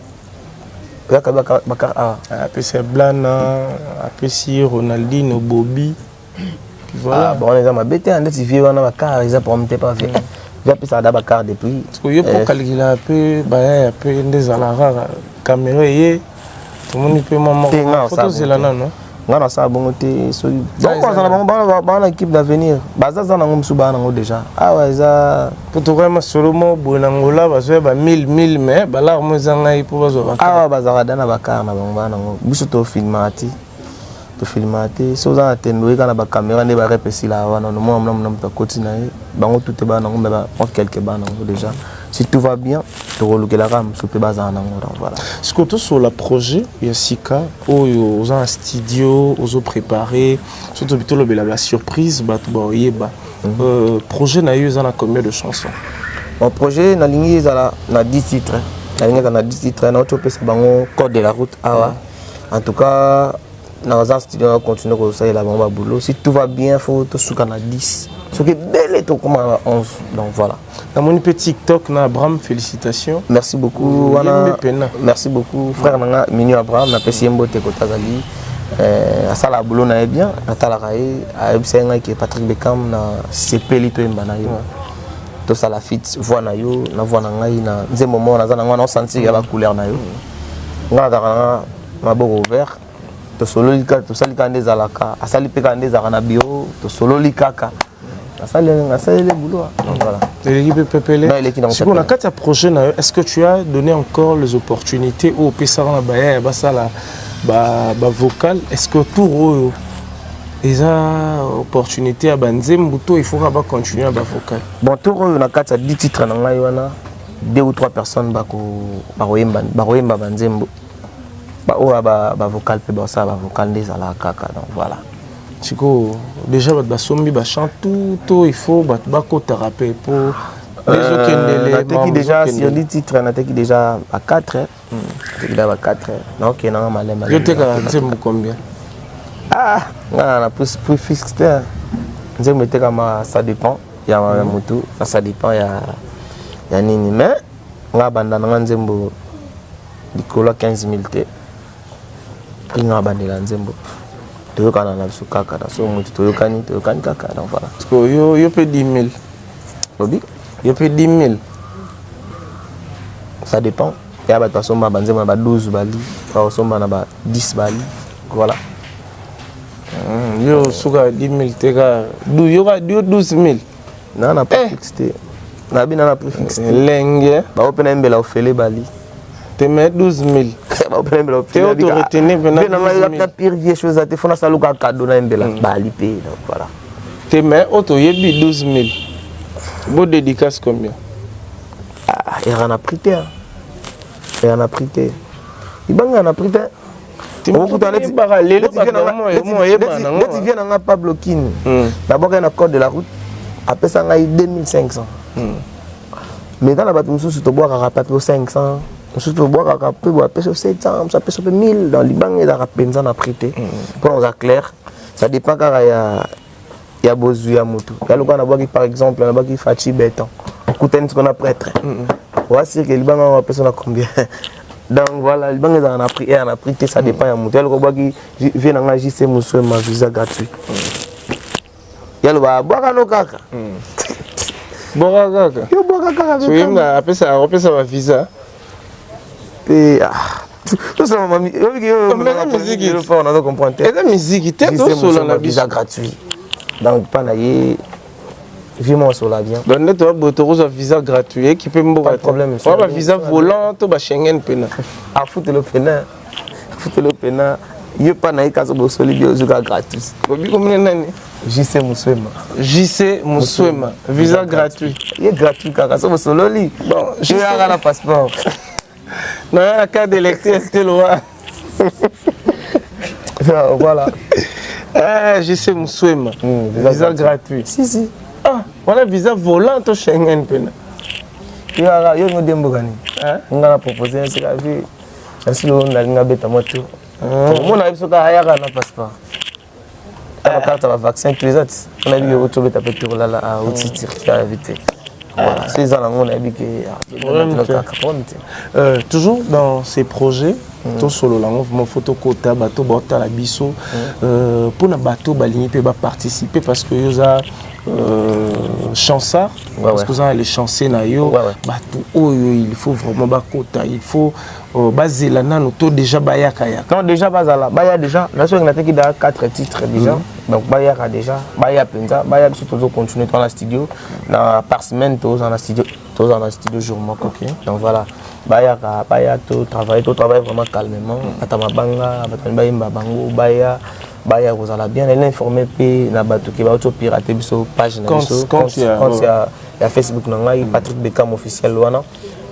Bakar A. PC Blana, PC Ronaldinho, Bobby. Voilà. Bon, on est dans ma bête, on est vieux, on a Bakar, ils ont prompté pas fait. J'ai appris ça d'Abakar depuis. Parce que pour calculer un peu, des alara, caméra, tout le monde peut m'en photo, c'est là, non? On a ça, bon, donc, on a une équipe d'avenir. Bazaza, on a déjà. Ah ouais, ça. Pour tout vraiment, seulement, bon, Angola, parce que 1000, mais, là, on a pour voir. Ah ouais, Bazaza, on a Bakar, on a un filmati. Filmaté, si vous avez attendu quand la caméra n'est pas répétée là, on a continué, on tout est bon, on quelques bandes déjà. Si tout va bien, tu relouques la rame, sur le bazar. Voilà. Ce que tu sur le projet, il y a Sika, aux un studio, aux préparé, surtout la surprise, projet n'a eu combien de chansons? Mon projet n'a ligne na 10 titres, la ligne na 10 titres, na autre place bango code de la route. En tout cas. Dans un studio, on continue comme ça, il a un boulot. Si tout va bien, il faut que tu aies 10. Ce qui est bel et tout comme 11. Donc voilà. Dans mon petit TikTok, Abraham, félicitations. Merci beaucoup. Merci beaucoup. Frère Mignon Abraham, je suis Mbote Kotazali. À ça, la boulot est bien. À Talaraï, à Ebsenga qui est Patrick Beckham, na CP Lito Mbanayo. Tout ça, la fit, voix na yo, na voix na ngai, na nzemmo na zana na senti la couleur na yo. Ngala ma bogo ouvert. To solo lika to salika ndeza laka asali peka ndeza kana bio to solo likaka asali le boulot voilà l'équipe PPL si on a quatre projets est-ce que tu as donné encore les opportunités au pesara baya basala ba vocal est-ce que pour les opportunités à banzem buto il faut pas continuer à ba vocal bon tour on a 4 à 10 titres na ngai wana 2 ou 3 personnes ba royemba banzembo ba vocal pe ba ça ba vocal des ala kaka donc voilà Chico déjà ba sombi ba chante tout il faut ba ko thérapie pour les autres qui déjà sur 10 titres on a déjà à 4 il a 4 donc il y a malema yo te ka nzembo combien ah na plus fixe nzembo te kama ça dépend il y a moto ça dépend il y a nini mais nga banda na nzembo dikola 15000 te Pringa bandela nzembo toyokana na biso kaka na so mutu toyokani kaka donc voilà parce que yo peut 10 000 lobi yo peut 10 000 ça dépend ya ba tosomba banzembo na ba 12 bali ba osomba na ba 10 bali voilà yo suka 10 000 teka yo 12 000 na pas fixé na bina na prix fixé lenge ba opena mbela ofele bali te met 12 000 tu retenir la pire vieille chose à te faire ça local cadeau na mbela bali pe donc voilà te met auto yebi 12 000 beau dédicace combien ah il en a prité libanga na prix tu viens dans Pablo Kini d'abord il y a un code de la route après ça il y a 2500 mais dans la bataille tu dois boire à 500 tu dois boire à 700 ça peut 1000 dans libanga il y a penza na prêté pour nous clair ça dépend car il y a besoin ya moto il y a le cas par exemple on a qui Fachi béton coûte ce qu'on a prêtre voici que libanga on personne à combien. Donc voilà, les banques en a pris, ça dépend de mon tel qui vient en JC Moussoué ma visa gratuit. Il y a le boire no kaka. Boire kaka. Yo boire kaka. Tu veux après ça ma visa. Et tout ça mamie. Mais la musique il faut on a comprendre. Et la musique était dans sur la visa gratuit. Donc pas naïe. Vivement sur la bien. Donc, tu as un visa gratuit qui peut me pas de problème. Tu as un visa volant, tu as Schengen pena. À foutre le pena. Il n'y a pas de cas de solidarité gratuit. JC Moussouema. Visa gratuit. Il est gratuit car ça vous sololi. Bon, je vais avoir un passeport. Non, la carte d'électeur c'était loin. Voilà. JC Moussouema. Visa gratuit. Si. Ah, voilà visa volant au Schengen pena. Il y a un démogani. On a proposé un service. Ainsi on a une bête à moto. On a eu ce cas à un passeport. La carte à vaccin tous les autres. On a dit que autre bête à pétrole là à aussi tirer à éviter. Voilà, ces ans on a dit que toujours dans ces projets tout solo la mouvement photo quota bateau bota la biso pour na bateau baligné peut participer parce que yo za chansard parce que ça les chancer na yo bateau il faut vraiment ba quota il faut baser la nano to déjà bayaka ya non déjà bazala baya déjà la soirée na teki da 4 titres déjà donc bayaka déjà baya penza baya biso toujours continuer dans la studio na par semaine tous dans la studio jour moko donc voilà baya to travailler vraiment calmement atama banga batani bayimba bango baya kozala bien elle informer pe na bato ki ba auto pirater biso page na biso compte ya Facebook na ngai Patrick Beckham officiel wana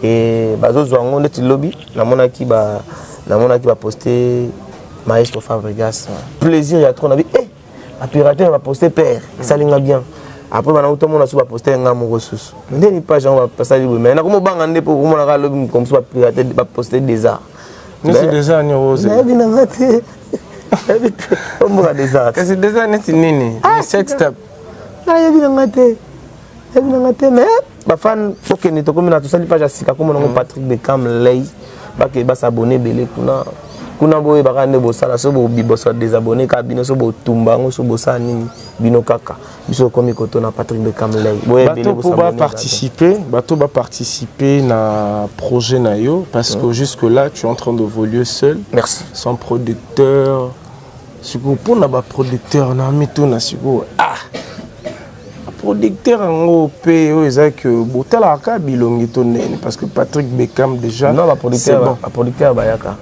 et bazo zwango ndeti lobby na monaki ba poster Maestro Fabregas plaisir ya trop na bi a pirater va poster père ça linga bien. Après, tout le monde a posté un ressource. Mais il n'y a pas de gens qui passent. Mais il y a des gens qui ont posté des arts. C'est des arts, c'est des arts. C'est des arts, c'est nini. Sex tap. Mais ma fan, ok, ni to comme na tout ça, pas jasika comme on Patrick Beckham lay, ba ke ba s'abonner belé kuna boye bakande bosala so bo bibosa désabonné ka bino so bo tumba ngo so bosa nini bino kaka biso komi koto na Patrick Beckham lay boye belé bosa bato ba participer na projet na yo parce que jusque là tu es en train de voler seul. Merci. Sans producteur siko pour na ba producteur na mito na siko producteur en pe que botala ka bilongi to parce que Patrick Beckham déjà non ba producteur bayaka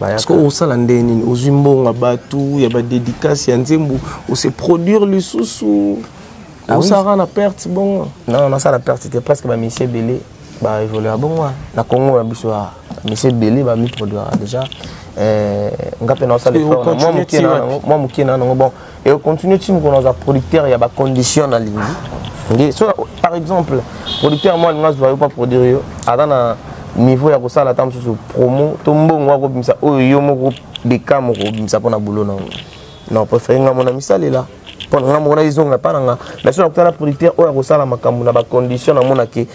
parce que au salandeni aux umbonga batu il y a ba dédicace ya nzembu au se produire le sous au sara na perte bon non ça la perte c'était presque ba monsieur Belé ba évoluer bon na Congo na biso monsieur Belé ba mi produire déjà ngape na ça le faire moi mukina na bon et on continue tim qu'on a producteur il y a ba condition na ligne par exemple producteur moi nga zo pas produire adana niveau ya kosala tam sur promo to mbongo wa kobimisa oyo moko Beckham moko bimisa pona boulot non préféré nga mona misale là pona nga mona izonga pananga mais sur la producteur oyo kosala makambo na ba condition na mona ke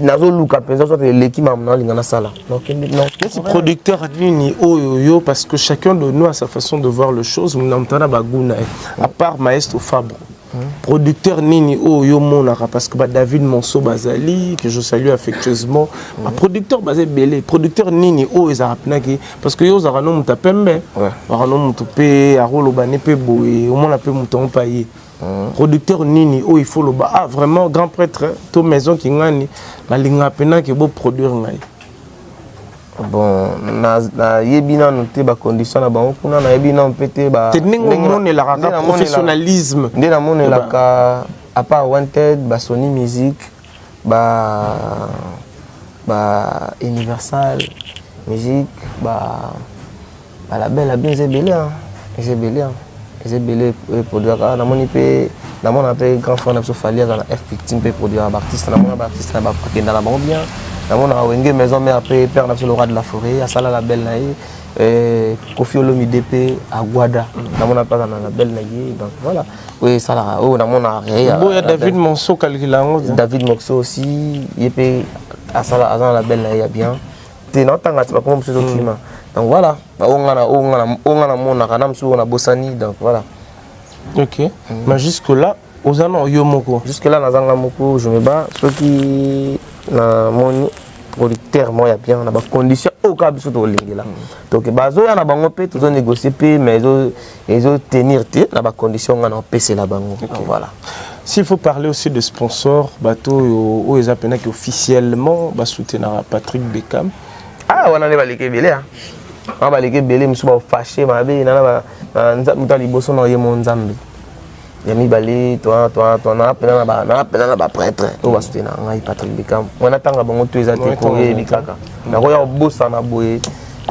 nazo luka penza soit l'équipe na linga na sala donc non c'est producteur nini oyo parce que chacun de nous a sa façon de voir les choses mnamtana baguna à part Maestro Fabre. Producteur nini oyo monaka parce que David Monso Bazali que je salue affectueusement producteur basé belé producteur nini oyo ezarapinaki parce que yo zarano mutapembe zarano mutupe arolo bane pe boye au moins pe muton paye producteur nini oyo il faut le vraiment grand prêtre to maison ki ngani balinga pena ke bo produire ngai. Bon, na yebina noté ba condition na bango kuna na yebina mpete ba la professionnalisme ndena mone la ka à part Wanted ba Sony Music ba Universal musique la belle a bien zébélé produire na moni pe na mona pe grand frère na Sofalia dans la F victime pe produire artiste na mona artiste na ba kenda na bon bien na mona wenge maison mais après père na le roi de la forêt asala la belle na Kofi Olomide pe Aguada na mona pas na la belle na donc voilà oui ça là na mona bon il y a David Monceau calculant David Monceau aussi il peut asala azan la belle na bien te na tanga tu pas comme ce document donc voilà on a mon akanam sur on a bossani donc voilà ok mais jusque là aux anos yomoko jusque là nazanga moko je me bats ceux qui na mon producteur moi y a bien on a ba condition au cas biso to lingi là donc bazo ya na bango pe to négocier pe mais ils ont tenir na ba condition on a PC la bango voilà. S'il faut parler aussi de sponsors bateau au les appena qui officiellement ba soutenir Patrick Beckham on a balike belé on va les belé musu ba fâché ma be na nza liboso na yemo nzambe ya mibali toi na pena ba prêtre o ba soutenir ngai Patrick Beckham on attend bango to ezate ko bikaka na ko ya bossa na boye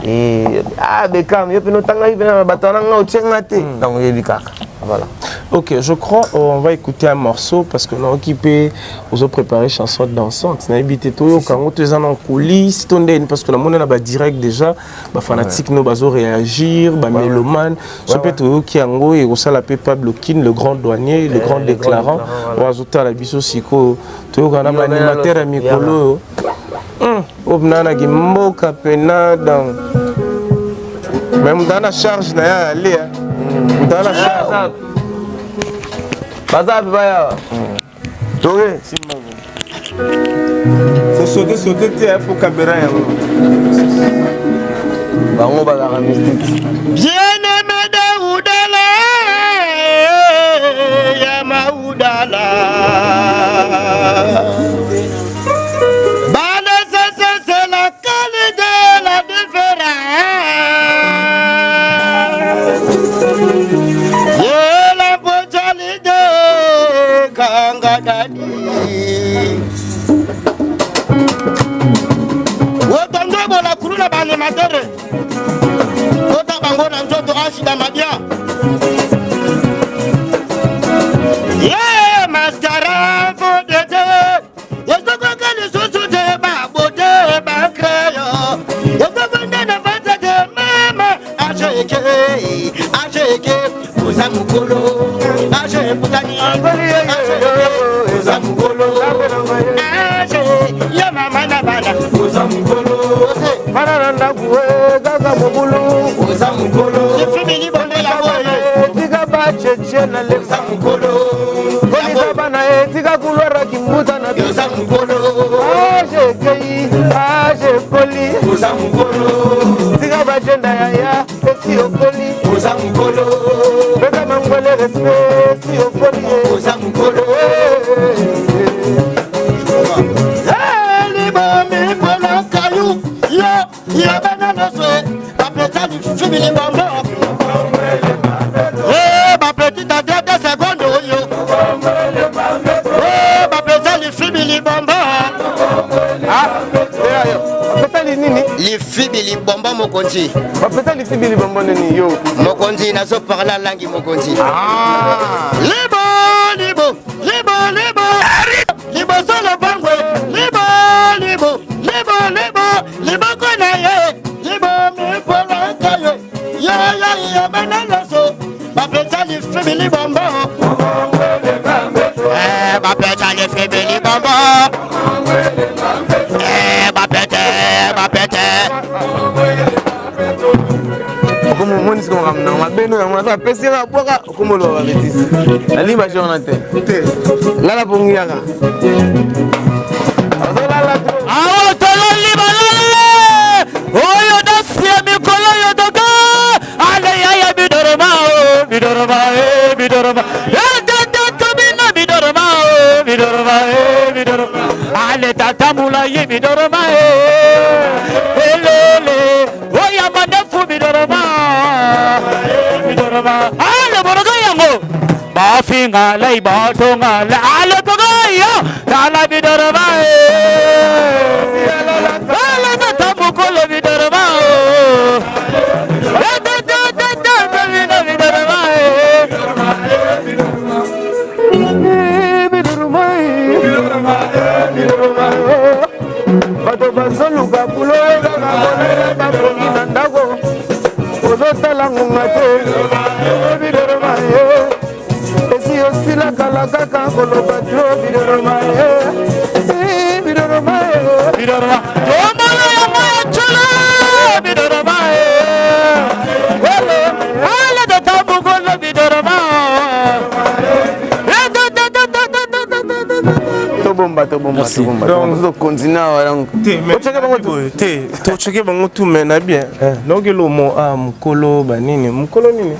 et Beckham yo peno tanga ibena batana nga ochenga te donc bikaka voilà. Ok, je crois on va écouter un morceau parce que nous occupé aux autres préparé chanson dansante. Na habité tout quand on te en coulisses parce que la monde là direct déjà ba fanatique nous bazo réagir ba mélomane ce peut tout qui ango et ça la pas bloquine le grand douanier le grand déclarant ou azota la biso siko to kana ba animateur mikolo obnana ki mboka pena dans même dans la charge na ya aller dans la charge Baza baya. Toré. Faut sauter pour caméra. Bango bazara mystique. Bien-aimé de Oudala, Yama Oudala. Bale c'est la qualité, la différence. La brutalité, Kangadani. Otango bola kuruna bane matere. Otabango na njoto ashida madia. Yeah, mascara for the day. Yeso kwa kani susu de ba bote ba kreyo. Yeso kwa ndana fata de mama asheke. Uzamukolo, aje putani, uzamukolo, aje ya mama na bana, uzamukolo, Paranda kuwe gaga mobulu uzamukolo, ifimini bonde la boye, tiga bache chena le uzamukolo, koliza bana tiga kulora kimbuta na uzamukolo, aje kei, aje koli, uzamukolo, tiga bachenda ya esi okoli, uzamukolo. Mangole respect, si okoli, uzamukolo. Libo mi kola kayu, yo banana swe, bapeta du fibili bombo. Bapeta de 2 secondes yo. Bapeta du fibili bombo. bapeta nini? Li fibili bombo mokonzi. Bapeta li fibili bombo nini yo? Mokonzi nazo parla langi mokonzi. Libo. Libo solo bangwe. Libo kona ye. Libo mi pola kaye. Ya banana so. Bapeta li fibili bombo. Bapeta li fibili bombo. Bapeta. Como mundo se chama não, mas bem não, mas a pessoa na boca como lo vai dizer. Ali vai jogar na tela. Lá na pungia cá. Ah, tolo libalale. Oyo dasia mi kolo yo doga. Ale ya bidoroma. Bidoroma. Ale tatamula ye bidoroma. Elele. Oya mandefu bidoroma. Ale boroga yango. Bafinga lai batonga la ale boga Dala bidoroma, dala tamu kolo bidoroma. bato bazoluka bulo kaka kolela bapongi na ndako ozotala ngonga te bidoroma ye esi osila kala kaka koloba tro bidoroma ye bidoroma ye bidoroma omala ya moya cholo bidoroma ye wele ala de tabuko lo bidoroma tobomba donc continue donc te cheke bango tout mena bien donc le mot a mukolo banini mukolo nini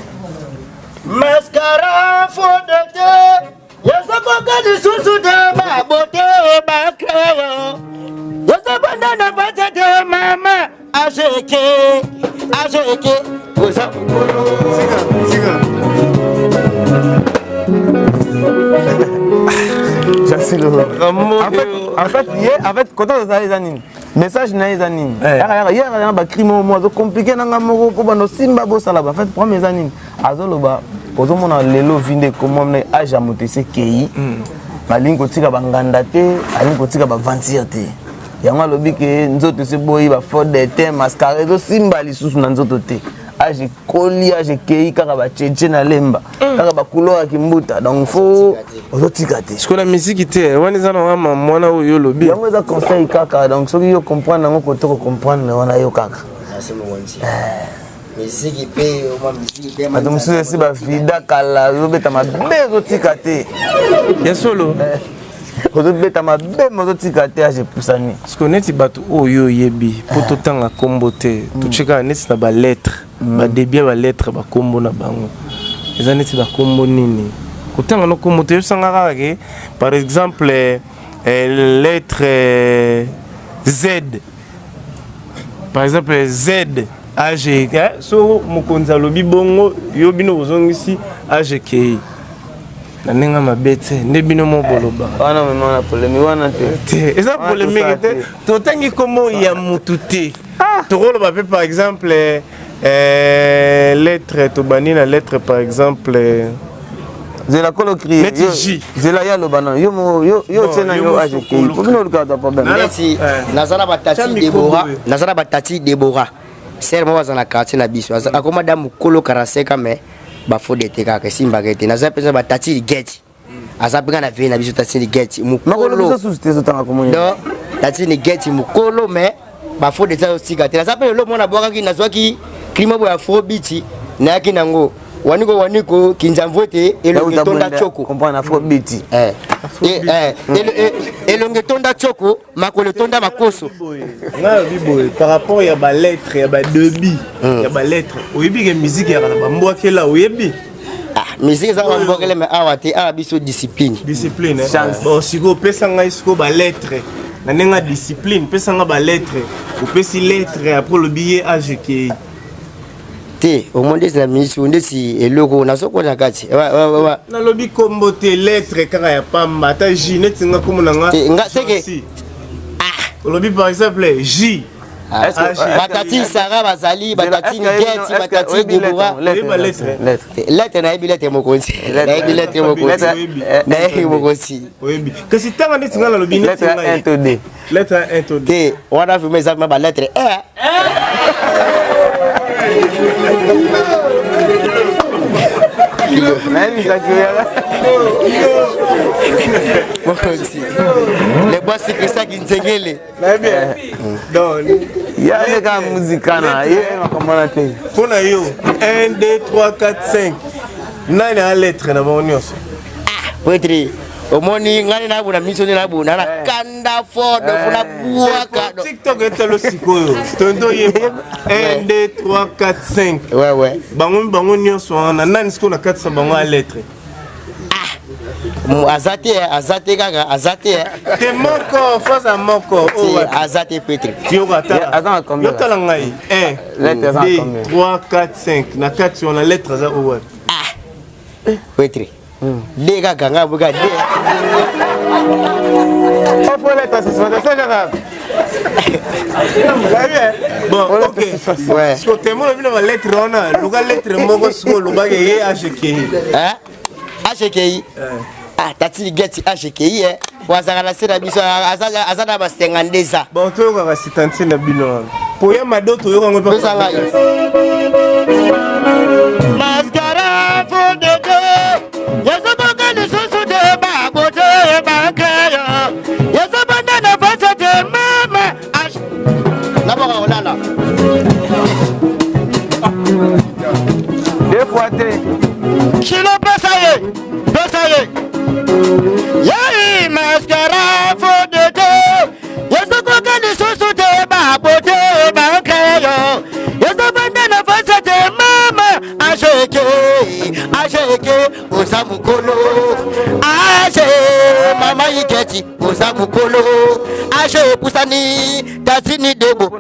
mascara faux de te yesoko kadi susu de ma beauté ma crayon yesoko ndana fata de mama ajeke oza en fait quand on a les animes message na les animes hier on a crime moi zo compliqué na ngamoko ko bando simba bosala en fait pour mes animes azoloba ozomona lelo vinde comment na age a motese kei malingo tika banganda te alingo tika ba ventir te yango alobi ke nzoto se boyi ba faute de temps mascara zo simba lisusu na nzoto te age koli age kei kaka ba cheche na lemba kaka ba couleur kimbuta donc faut ozotika te ce que la musique te wani zana wa mwana oyo lobi yango za conseil kaka donc soki yo comprendre ngo ko to comprendre wana yo kaka musique pe o musique pe ma musique si ba vida kala yo beta ma bezo tika te ya solo ozobeta mabe mozotika te age pusani parce que neti bato oyo yebi po totanga kombo te tocheka neti na ba lettre ba débit ba lettre ba kombo na bango eza neti ba kombo nini kotanga no kombo te sanga kaka par exemple lettre Z par exemple Z age so mokonza lobi bongo yo bino ozongisi age ke na nenga mabete nde bino mo boloba wana mema polemi wana te eza polémique te totangi komo ya mutu te tokoloba pe par exemple lettre tobani na lettre par exemple zela kolo cri J zela ya lobana yo tena yo age ke bino luka ta problème merci nazana batati Deborah ser mo bazana quartier na biso akoma damu kolo 45 mais ba fo de te kaka simba kete naza pesa batati get azapika na vena biso tati get mukolo biso susite zo tanga komonya do tati ni get mukolo mais ba fo de ta osika te naza pe lo mona boka ki nazwaki klima bo ya afrobeat na yaki nango waniko kinzamvote elonge tonda choko comprendre afrobeat elonge tonda choko makolo tonda makoso na biboy par rapport ya ba lettre ya ba débit ya ba lettre oyebi ke musique ya ba mbwakela oyebi musique za ba mbwakela mais awate biso discipline bon siko pesa ngai siko ba lettre na nenga discipline pesa nga ba lettre opesi lettre après le billet AGK te au monde na misi ndesi eloko nasoko na kati na lobi kombo te lettre kaka ya pamba ta J neti nga komona nga seke lobi par exemple J batati Sarah bazali batati Ngeti batati Deborah lettre na lettre mokonzi lettre mokonzi oyebi kasi tanga neti nga lobi neti nga lettre 1 to 2 te wana fume za ba lettre les bois c'est ça qui nzengele donc ya le ka muzikana ye makomana te pona yo 1 2 3 4 5 nani a lettre na bonyoso poetry omoni ngani na buna mission na buna na kanda fodo funa buaka TikTok etelo sikoyo tondo ye 1 2 3 4 5 ouais bango nyonso na nani siko na 400 bango a lettre azate kaka azate te moko face à moko azate petri yo kata yo tala ngai 1 2 3 4 5 na 4 on a lettre za owa petri les gars ganga buga de faut lettre c'est ça bon ok ouais so temo bino ba lettre ona luga lettre moko siko luba ye AGK AGK Tati Geti AGKI wazala sera biso azala ba 52 ans. Bon to ko assistante na bino. Poya madoto yo ngo pa. Mascara for the day. Yeso boka ni susu de ba bote ba kaya. Yeso banda na fasa de mama. La boka olala. Deux fois té. Kilo pesaye. Yai mascara for the day. Yeso boka ni susu de ba bote ba kaya. Yeso banda na fasa de mama. Ajeke Osamukolo. Aje mama Igeti Osamukolo. Aje Pusani Tatini Debo.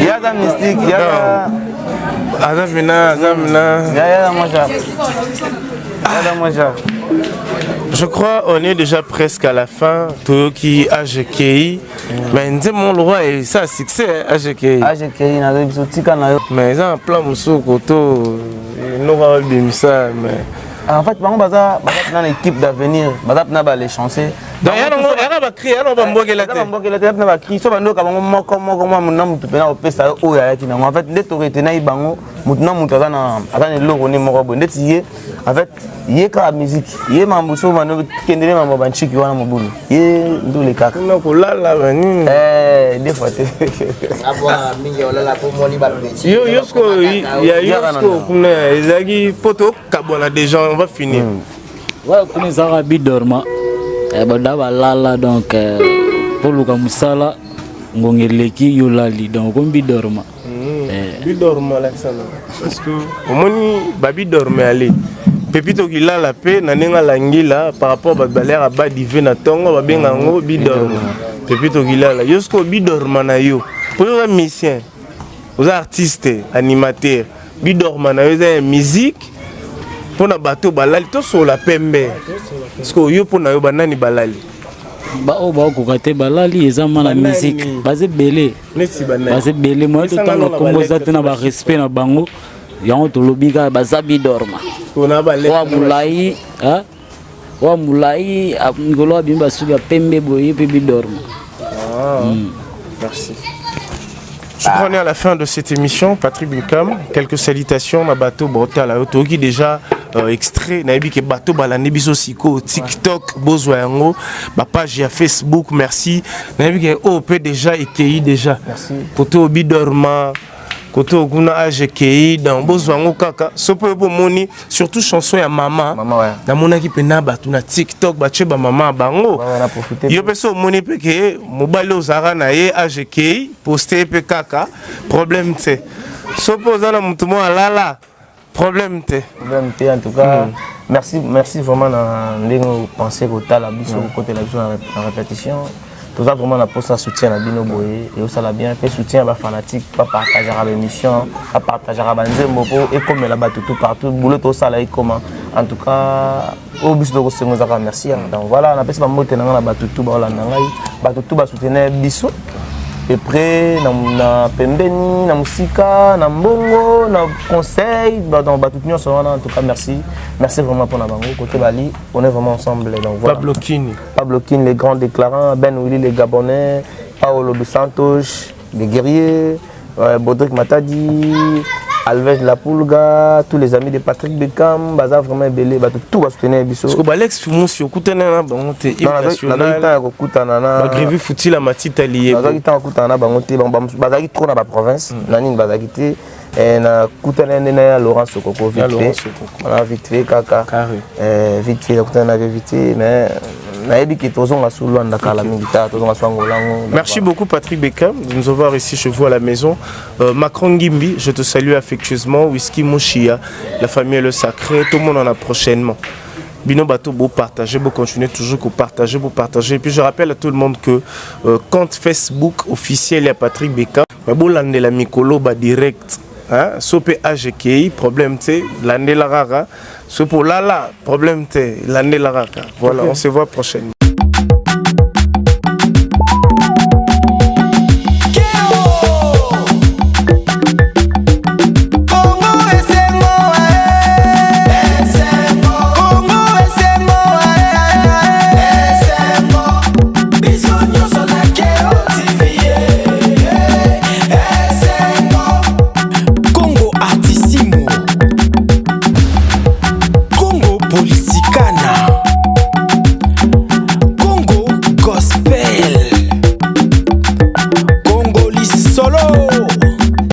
Yada mystique, yada. Azamina. Yada Moja. Je crois on est déjà presque à la fin. Toyoki AGKI. Mais mon roi et ça succès AGKI. AGKI na biso tika na yo. Mais ils ont un plan muso koto. Nous va bien ça mais en fait bango baza dans l'équipe d'avenir, baza na les chancer. Donc elle va crier, elle va mbokela te. Mbokela te na ba crier so bando ka bango moko mona mutu pena opesa o ya ki na en fait nde to rete na ibango mutu na mutu azana loko ni moko bonde tiye en fait yé ka musique yé mambuso mano kendele mambo banchiki wana mobulu yé ndule kaka na kolala bani des fois te abwa mingi olala po moni ba petit yo yosko kuna ezagi poto kabona déjà on va finir ouais kuna zara bidorma badaba lala donc pour luka musala ngongeleki yolali donc on bidorma bidorma Alexandre parce que omoni babi dorme aller pepito kilala pe na nenga langila par rapport à balera ba dive na tongo ba benga ngo bidorma pepito kilala yosko bidorma na yo pour un musicien aux artistes animateurs bidorma na yo za musique pour na bateau balali to sur la pembe parce que yo pour na yo banani balali ba o ba ko kate balali ezama na musique basé belé basé belé moi tout temps komboza na ba respect na bango yango to lobika bazabi dorma ona balé wa mulai hein wa mulai ngolo bimba suga pembe boye pe bidorma. Merci. Je crois qu'on est à la fin de cette émission. Patrick Bicam, quelques salutations. Ma bateau Brota la auto qui déjà extrait. Nabi que bateau balane biso siko TikTok bozoyango. Ma page à Facebook. Merci. Nabi que OP déjà EKI déjà. Merci. Poto bidorma. Koto kuna AGKI dans bozoyango kaka. Sopo bo moni surtout chanson ya mama. Maman ouais. Na mona ki pena batu na TikTok bache ba mama bango. On a profité. Yo peso moni pe ke mobile ozara na ye AGKI poster pe kaka problème te. Sopo za na mutu mo alala problème te. Problème te en tout cas. Merci vraiment na ndenge penser ko tala biso côté la biso en répétition. Tout ça vraiment la poste à soutien à Bino Boye et ça l'a bien fait soutien à la fanatique pas partager à l'émission pas partager à Banzembo et comme la bat tout partout boulot tout ça là comment en tout cas au bus de Rosengozaka merci donc voilà on appelle ça moté na la bat tout ba la ngai bat tout ba soutenir biso et près na pembeni na musika na mbongo na conseil dans bat tout nyonso en tout cas merci vraiment pour na bango côté Bali on est vraiment ensemble donc voilà Pablo King les grands déclarants Ben Willy les Gabonais Paolo dos Santos les guerriers Bodrick Matadi Alves La Pulga, tous les amis de Patrick Beckham, Baza vraiment belé, tout va soutenir biso. Parce que Alex Fumus yokutana na bangote national. Na kokutana na. Magrivi futi la matita lié. Baza kita kokutana na bangote, baza ki trop na ba province, nani baza kité et na kutana na Laurent Sokoko vite fait. On a vite fait kaka. Vite fait kutana vite mais merci beaucoup Patrick Beckham de nous avoir ici chez vous à la maison. Macron Gimbi, je te salue affectueusement. Whisky Mouchia, la famille est le sacré, tout le monde en a prochainement. Bino Bateau, beau partager, beau continuer toujours que partager, beau partager. Et puis je rappelle à tout le monde que compte Facebook officiel il y a Patrick Beckham. Beau l'année de la Mikolo, direct. Hein, sope AGKI, problème T, l'année la rara. Ce pour là, problème T, l'année la rara. Voilà, on se voit prochainement. Brazil.